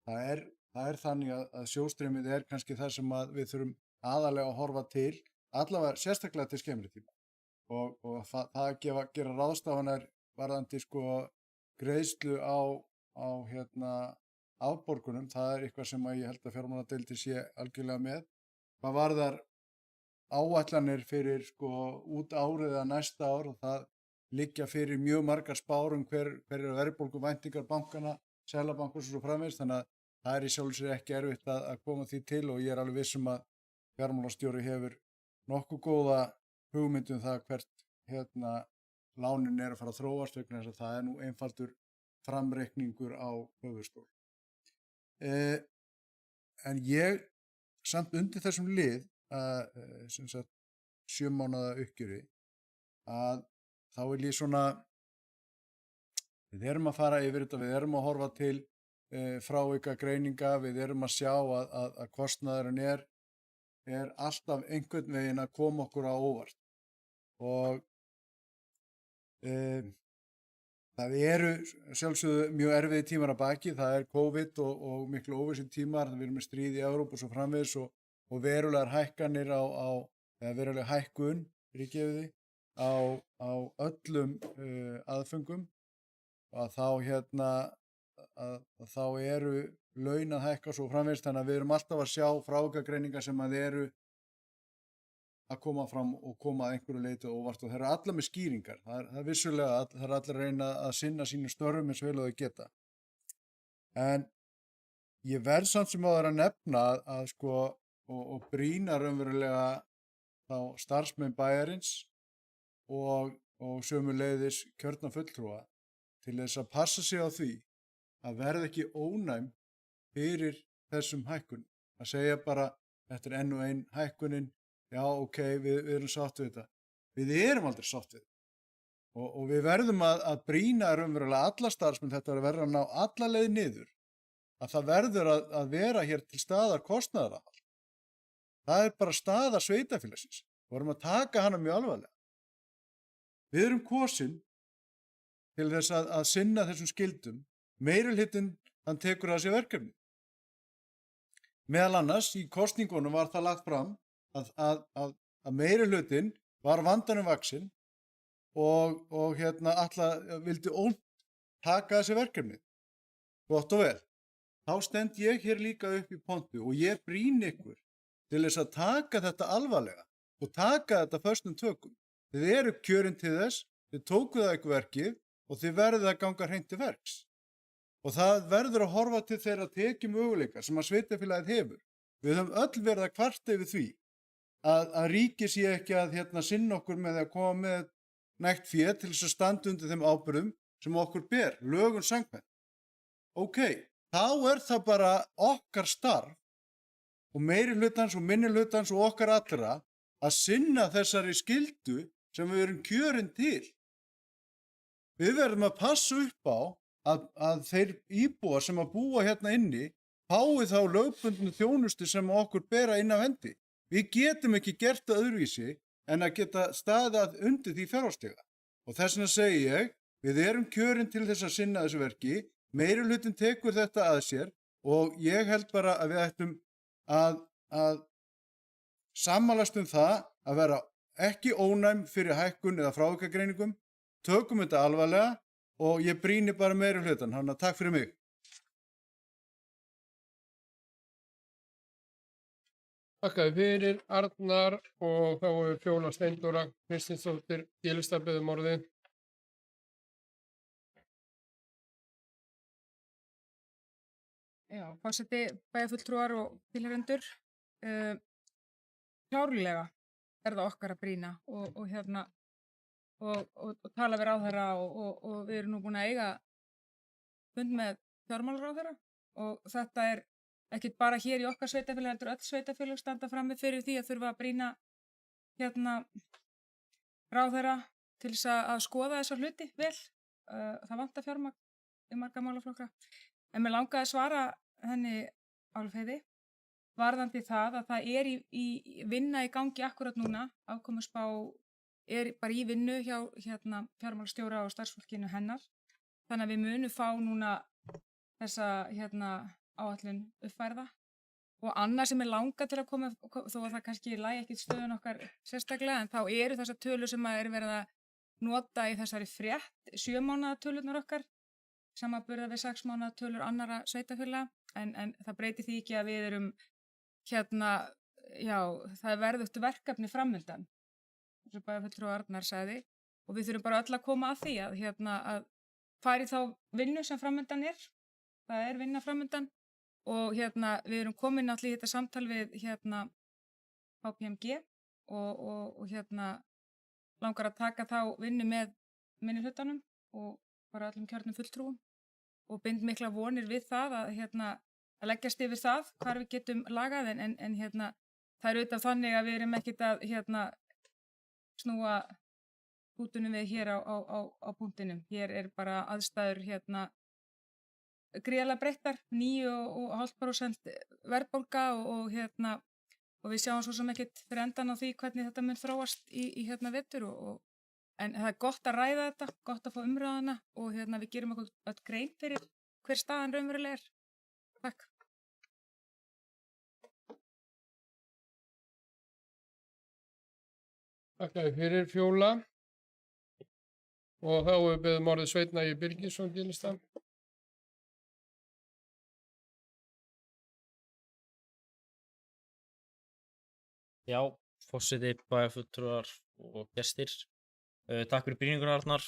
Það er þannig að sjóstreymið kannski það sem við þurfum aðalega að horfa til, allavega sérstaklega til skemmri tíma. Og það gera ráðstafanir varðandi greiðslu á afborgunum, það er eitthvað sem ég held að fjármáladeildin sé algjörlega með. Hvað varðar áætlanir fyrir út árið eða næsta ár og það liggja fyrir mjög margar spár hver eru verðbólguvæntingar bankana, Seðlabankans og svo framvegis, þannig að það er í sjálfu sér ekki erfitt að koma því til og ég er alveg viss að fjármálastjóri hefur nokkuð góða hugmynd það hvert lánin að fara að þróast vegna þess að það nú einfaldur framreikningur á höfuðstól. En ég samt undir þessum lið sem sagt 7 mánaða uppgjöri að þá vil ég við erum að fara yfir þetta, við erum að horfa til frávika greininga, við erum að sjá að kostnaðurinn er alltaf einhvern veginn að koma okkur á óvart og það eru sjálfsögðu mjög erfiði tímar að baki, það er COVID og miklu óvissu tímar, við erum með stríð í Evrópu og svo framvegis og verulegar hækkanir eða veruleg hækkun á öllum aðföngum og þá eru laun að hækka svo framvegis, þannig að við erum alltaf að sjá frávikagreiningar sem eru að koma fram og koma að einhverju leyti óvart og það eru allar með skýringar, það er vissulega, það er allir að reyna að sinna sínum störfum eins vel og þau geta. En ég verð samt sem áður að nefna og brýna raunverulega þá starfsmenn bæjarins og sömuleiðis kjörna fulltrúa til þess að passa sig á því að verða ekki ónæm fyrir þessum hækkun. Að segja bara, þetta er enn og ein hækkunin, já, ok, við erum sátt við þetta. Við erum aldrei sátt við þetta. Og við verðum að brýna raunverulega alla starfsmenn, þetta verður að ná alla leið niður, að það verður að vera hér til staðar kostnaðarahald. Það er bara staða sveitarfélagsins. Við vorum að taka hana mjög alvarlega. Við erum kosin til þess að sinna þessum skyldum. Meirihlutinn, hann tekur að sér verkefni. Meðal annars í kosningunum var það lagt fram að meirihlutinn var vandanum vaxinn og vildi ónt taka þessi verkefni. Gott og vel. Þá stend ég hér líka upp í pontu og ég brýni ykkur til þess að taka þetta alvarlega og taka þetta föstum tökum. Þið eru kjörin til þess, þið tókuð það ykkur verkið og þið verðið að ganga hreint til verks. Og það verður að horfa til þeirra tekjum möguleika sem að sveitarfélagið hefur. Við höfum öll verið að kvarta yfir því að ríkið sé ekki að sinna okkur með að koma með nægt fé til þess að standa undir þeim ábyrgðum sem okkur ber, lögum samkvæmt. Ok, þá er það bara okkar starf og meirihlutans og minnihlutans og okkar allra að sinna þessari skyldu sem við erum kjörin til. Við verðum að passa upp á að þeir íbúar sem að búa hérna inni fái þá lögbundnu þjónustu sem okkur bera inn af hendi. Við getum ekki gert það öðruvísi en að geta staðið undir því fjárhagslega. Og þess vegna segi ég, við erum kjörin til þess að sinna þessu verki, meirihlutinn tekur þetta að sér og ég held bara að við ættum að sammælast það að vera ekki ónæm fyrir hækkun eða frávikagreiningum, tökum þetta alvarlega og ég brýni bara meirihlutann, þannig að takk fyrir mig. Þakkaði fyrir Arnar og þá er Fjóla Steindóra Kristinsdóttir félagsstafið orðið. Já, forseti, bæjarfulltrúar og tilherendur. Klárlega er það okkar að brýna og tala við ráðherra og við erum nú búin að eiga fund með fjármálaráðherra og þetta er ekki bara hér í okkar sveitarfélagi, heldur öll sveitarfélög standa frammi fyrir því að þurfa að brýna ráðherra til þess að skoða þessa hluti vel. Það vantar fjármagn í marga málaflokka. En mér langaði að svara henni Álfheiði varðandi það að það er í vinna í gangi akkurat núna, afkomuspá bara í vinnu hjá fjármálastjóra og starfsfólkinu hennar. Þannig að við munum fá núna þessa áætlun uppfærða. Og annað sem langa til að koma, þó að það kannski lagi ekki stöðun okkar sérstaklega, en þá eru þessar tölur sem er verið að nota í þessari frétt 7 mánaða tölurnar okkar, samanburða við 6 mánaða tölur annara sveitarfélaga, en það breytir því ekki að við erum það er verðugt verkefni framöndan, eins og bæjarfulltrúi Arnar sagði, og við þurfum bara öll að koma að því að fara í þá vinnu sem framöndan er. Það er vinna framöndan. Og við erum komin allir í þetta samtal við KPMG og langar að taka þá vinnu með minnihlutanum og bara öllum kjörnum fulltrúum og bind mikla vonir við það að leggjast yfir það hvar við getum lagað en það er auðvitað þannig að við erum ekkert að snúa bútunum við hér á punktinum. Hér er bara aðstæður gríðarlega breyttar, 9,5% verðbólga og við sjáum svo sem ekkert fyrir endan á því hvernig þetta mun þróast í vetur en það er gott að ræða þetta, gott að fá umræðuna og við gerum okkur öll grein fyrir hver staðan raunverulega er. Takk. Takk fyrir Fjóla og þá við beðum orðið Sveinn Ægi Birgisson til lista. Já, forseti, bæjarfulltrúar og gestir. Takk fyrir byrjungur Arnar,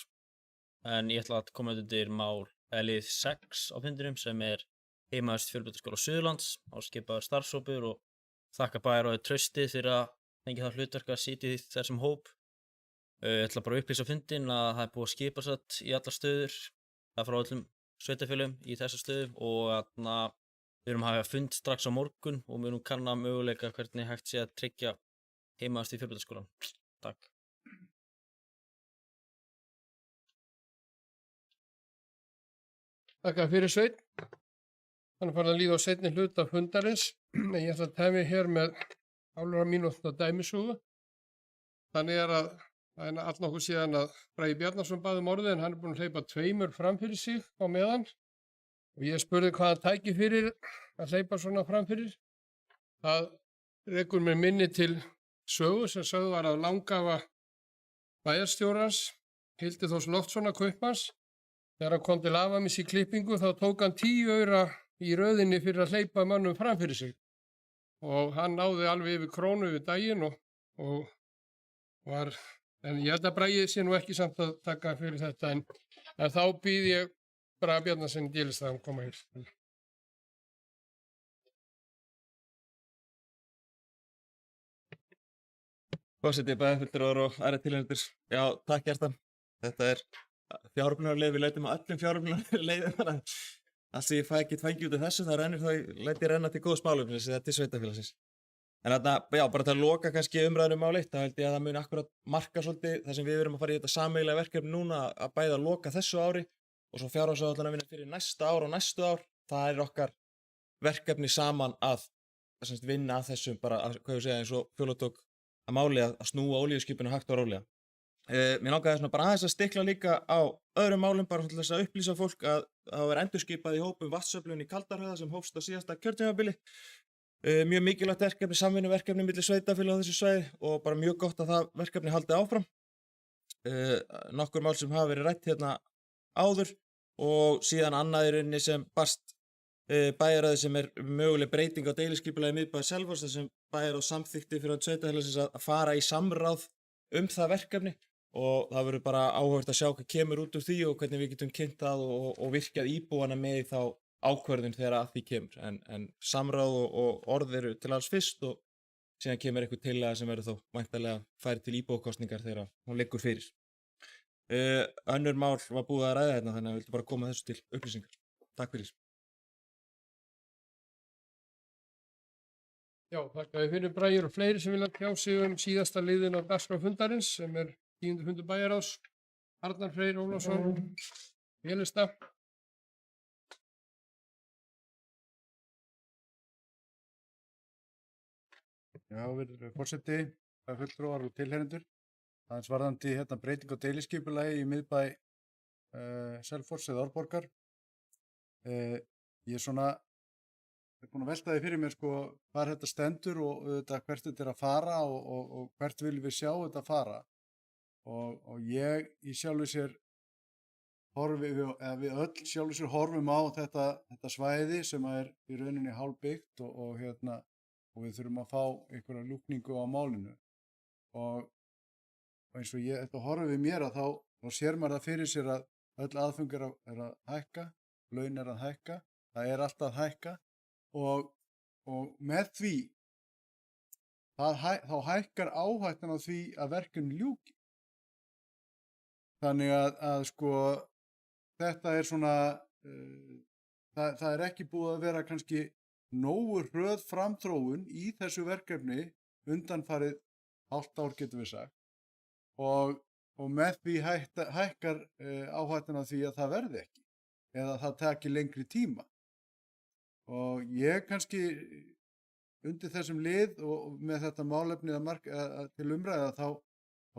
en ég ætla að koma undir lið 6 á fundinum sem er heimaðist Fjölbrautaskóla Suðurlands, áskipaður starfshópur og þakka bæjarráði Traustið fyrir að fengja það hlutverk að sitja í þessum hóp. Ég ætla bara að upplýsa fundin að það er búið að skipa satt í allar stöður, það frá öllum sveitarfélögum í þessar stöðum og við erum að hafa fund strax á morgun og við erum kanna möguleika hvernig hægt sé að tryggja heimaðast í Fjölbrautaskólann. Takk. Takk fyrir Sveinn. Þannig farið að líða á seinni hluta fundarins. En ég ætla að tefja hér með hálfra mínútna dæmisögu. Þannig að það er allnokkuð síðan að Bragi Bjarnason bað um orðið en hann er búinn að hleypa 2 fram fyrir sig á meðan. Og ég spurði hvað hann tæki fyrir að hleypa svona fram fyrir. Það rekur mér minni til sögu sem sögðu var að langafa bæjarstjórans, Hildi Þórs Loftssonar kaupmanns. Þegar hann kom til Afamis í klippingu þá tók hann 10 aura í röðinni fyrir að hleypa mönnum fram fyrir sig. Og hann náði alveg yfir krónu yfir daginn og var, en ég held að Bragi sé nú ekki samt að taka fyrir þetta en þá býð ég Bragi Bjarnason Dýlist að hann koma hér. Forseti, bæjarfulltrúar og aðrir tilheyrendur. Já, takk Kjartan. Þetta er fjáröflunarleið, við leitum á öllum fjáröflunarleiðum, þannig að allt sem ég ekki fengi út af þessu, það rennur þá læt ég renna til góðs málefnis eða til sveitafélagsins. En þarna, já, bara til að loka kannski umræðunum mál eitt, þá held ég að það muni akkurat marka svolítið þar sem við erum að fara í þetta sameiginlega verkefni núna að bæða að loka þessu ári og svo fjárhagsáætlun að vinna fyrir næsta ár og næstu ár. Það er okkar verkefni saman að vinna að þessum bara, hvað ég segja, eins og Fjóla tók að máli að snúa olíuskipinu hægt og rólega. Mér langaði svona bara aðeins að stikla líka á öðrum málum bara til þess að upplýsa fólk að það var endurskipað í hópum vatnsöflun í Kaldarhöfða sem hófst á síðasta kjörtímabili. Mjög mikilvægt verkefni, samvinnuverkefni milli sveitarfélaga á þessu svæði og bara mjög gott að það verkefni haldi áfram. Nokkur mál sem hafa verið rætt hérna áður og síðan annað í rauninni sem barst bæjarráði sem er möguleg breyting á deiliskipulagi miðbæjar Selfoss þar sem bæjarráð samþykkti fyrir sveitarfélagsins að fara í samráð það verkefni og það verður bara áhugavert að sjá hvað kemur út úr því og hvernig við getum kynnt það og virkjað íbúana með þá ákvörðun þegar að því kemur en samráð og orð eru til alls fyrst og síðan kemur eitthvað tillaga sem verður þá væntanlega færi til íbúakosningar þegar hún liggur fyrir. Önnur mál var búið að ræða hérna þannig að við viltum bara koma þessu til upplýsingar. Takk fyrir. Já, þakka fyrir Bragi og fleiri sem vilja tjá sig síðasta liðin á dagskrá fundarins sem er 10. fundur bæjarráðs. Arnar Freyr Ólafsson, Vélista. Já, virðulegur forseti, fulltrúar og tilheyrendur. Aðeins varðandi breyting á deiliskipulagi í miðbæ Selfoss eða Árborgar. Ég er búinn að velta því fyrir mér hvar þetta stendur og auðvitað hvert þetta að fara og hvert viljum við sjá þetta fara. Og ég í sjálfu sér við öll sjálfu sér horfum á þetta svæði sem er í rauninni hálfbyggt og við þurfum að fá einhverja lúkningu á málinu. Og eins og þetta horfum við mér að þá sér maður það fyrir sér að öll aðföng er að hækka, laun er að hækka, það er alltaf að hækka og með því þá hækkar áhættan á því að verkefni ljúki. Þannig að þetta er það er ekki búið að vera kannski nógu hröð framþróun í þessu verkefni undanfarið hálft ár getum við sagt og með því hækkar áhættan á því að það verði ekki eða það taki lengri tíma. Og ég kannski undir þessum lið og með þetta málefni til umræða þá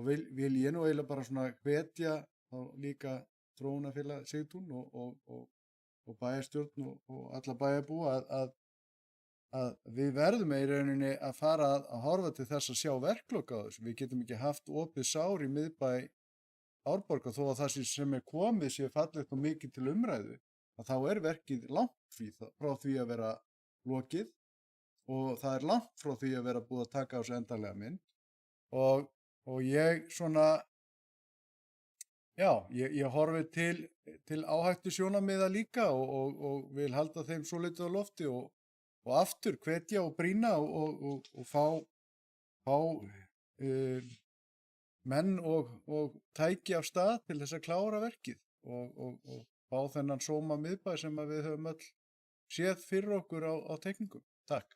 vil ég nú eiginlega bara hvetja þá líka þróunarfélag Sigtún og bæjarstjórn og alla bæjarbúa að við verðum í rauninni að fara að horfa til þess að sjá verklok á þessu. Við getum ekki haft opið sár í miðbæ Árborgar þó að það sem er komið sé fallegt og mikið til umræðu að þá er verkið langt frá því að vera lokið og það er langt frá því að vera búið að taka á þessu endanlega mynd og ég ég horfi til áhættu sjónarmiða líka og vil halda þeim svolítið á lofti og aftur hvetja og brýna og fá menn og tæki af stað til þess að klára verkið og fá þennan sóma miðbæ sem við höfum öll séð fyrir okkur á teikningum. Takk.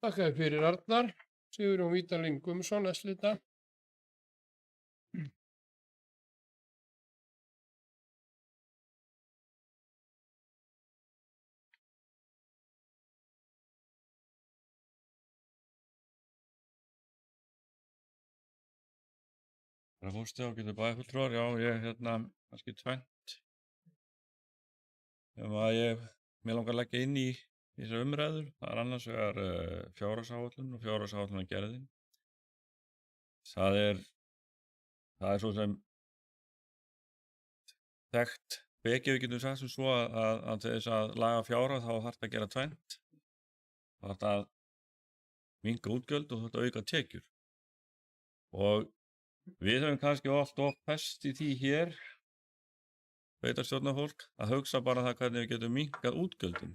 Þakka þér fyrir Arnar. Sigurjón Vídalín Guðmundsson, S-lita. Herra forseti, ágætu bæjarfulltrúar, já, ég kannski tvennt sem að mig langar að leggja inn í þessar umræður. Það er annars vegar fjárhagsáætlun og fjárhagsáætlunargerðin. Það er svo sem þekkt bekið við getum sagt sem svo að til þess að laga fjárhag þá þarf að gera tvennt. Það þarf að minnka útgjöld og þarf að auka tekjur. Og við höfum kannski oft fest í því hér, sveitarstjórnarfólk, að hugsa bara það hvernig við getum minnkað útgjöldin.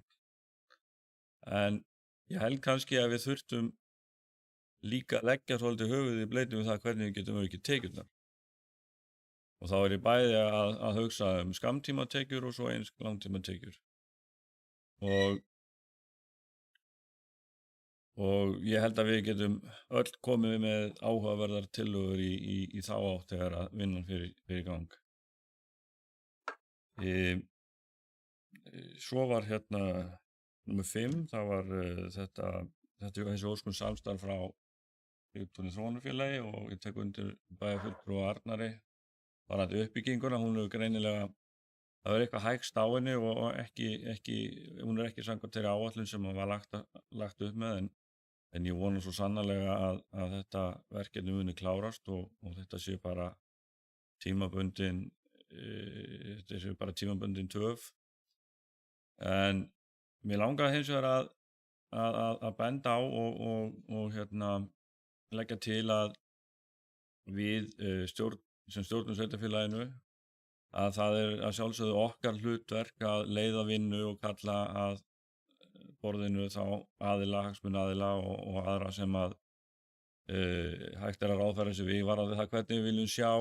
En ég held kannski að við þurftum líka að leggja svolítið höfuðið í bleyti við það hvernig við getum aukið tekjurnar. Og þá er ég bæði að hugsa skammtímatekjur og svo eins langtímatekjur. Og ég held að við getum öll komið með áhugaverðar tillögur í þá átt þegar að vinnan fyrir gang. Svo var nummer 5, það var þessi óskun samstarf frá Sigtúni þróunarfélagi og ég tek undir bæjarfulltrúa Arnari varðandi uppbygginguna. Hún er greinilega, það er eitthvað hægst á henni og hún er ekki samkvæmt þeirri áætlun sem var lagt upp með en ég vona svo sannarlega að þetta verkefni muni klárast og þetta sé bara tímabundin töf. En mér langar hins vegar að benda á og leggja til að við sem stjórnum sveitarfélaginu að það er að sjálfsögðu okkar hlutverk að leiða vinnu og kalla að borðinu þá hagsmunaaðila og aðra sem að hægt er að ráðfæra sig við varðandi það hvernig við viljum sjá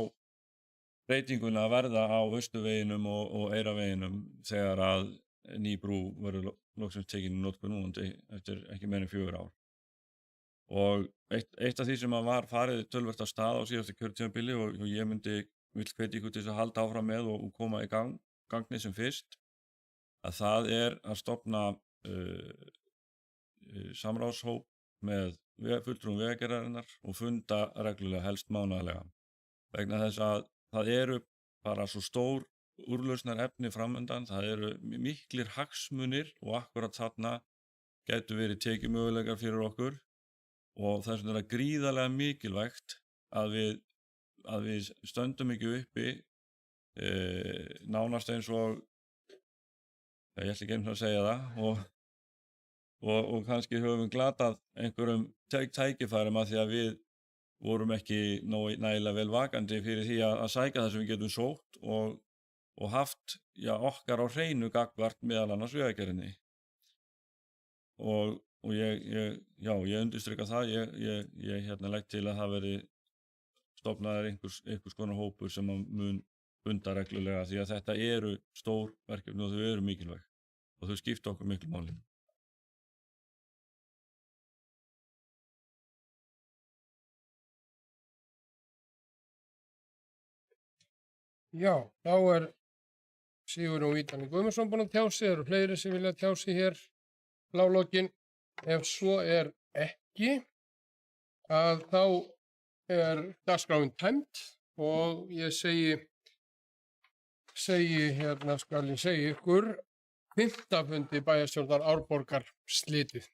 breytinguna að verða á Austurveginum og Eyrarveginum þegar að ný brú verður loksins tekin í notkun núna eftir ekki meira en 4 ár. Og eitt af því sem að var farið töluvert af stað á síðasta kjörtímabili og ég vil hvetja ykkur til þess að halda áfram með og koma í gangni sem fyrst, að það er að stofna samráðshóp með fulltrúum vegagerðarinnar og funda reglulega, helst mánaðarlega. Vegna þess að það eru bara svo stór úrlausnar efni framöndan, það eru miklir hagsmunir og akkurat þarna gætu verið tekjumöguleikar fyrir okkur og þess vegna er það gríðarlega mikilvægt að við stöndum ekki uppi nánast eins og ég ætla ekki einu að segja það og kannski höfum glatað einhverjum tækifærum að því að við vorum ekki nægilega vel vakandi fyrir því að sækja það sem við getum sótt og haft okkar á hreinu gagnvart meðal annars vegagerðinni. Og ég undirstrika það, ég legg til að það verði stofnaður einhvers konar hópur sem mun funda reglulega því að þetta eru stór verkefni og þau eru mikilvæg og þau skipta okkur miklu máli. Já, þá er Sigurjón Vídalín Guðmundsson búinn að tjá sig, eru fleiri sem vilja tjá sig hér blálokin. Ef svo er ekki, að þá er dagskráin tæmd og ég segi ykkur 5. fundi bæjarstjórnar Árborgar slitið.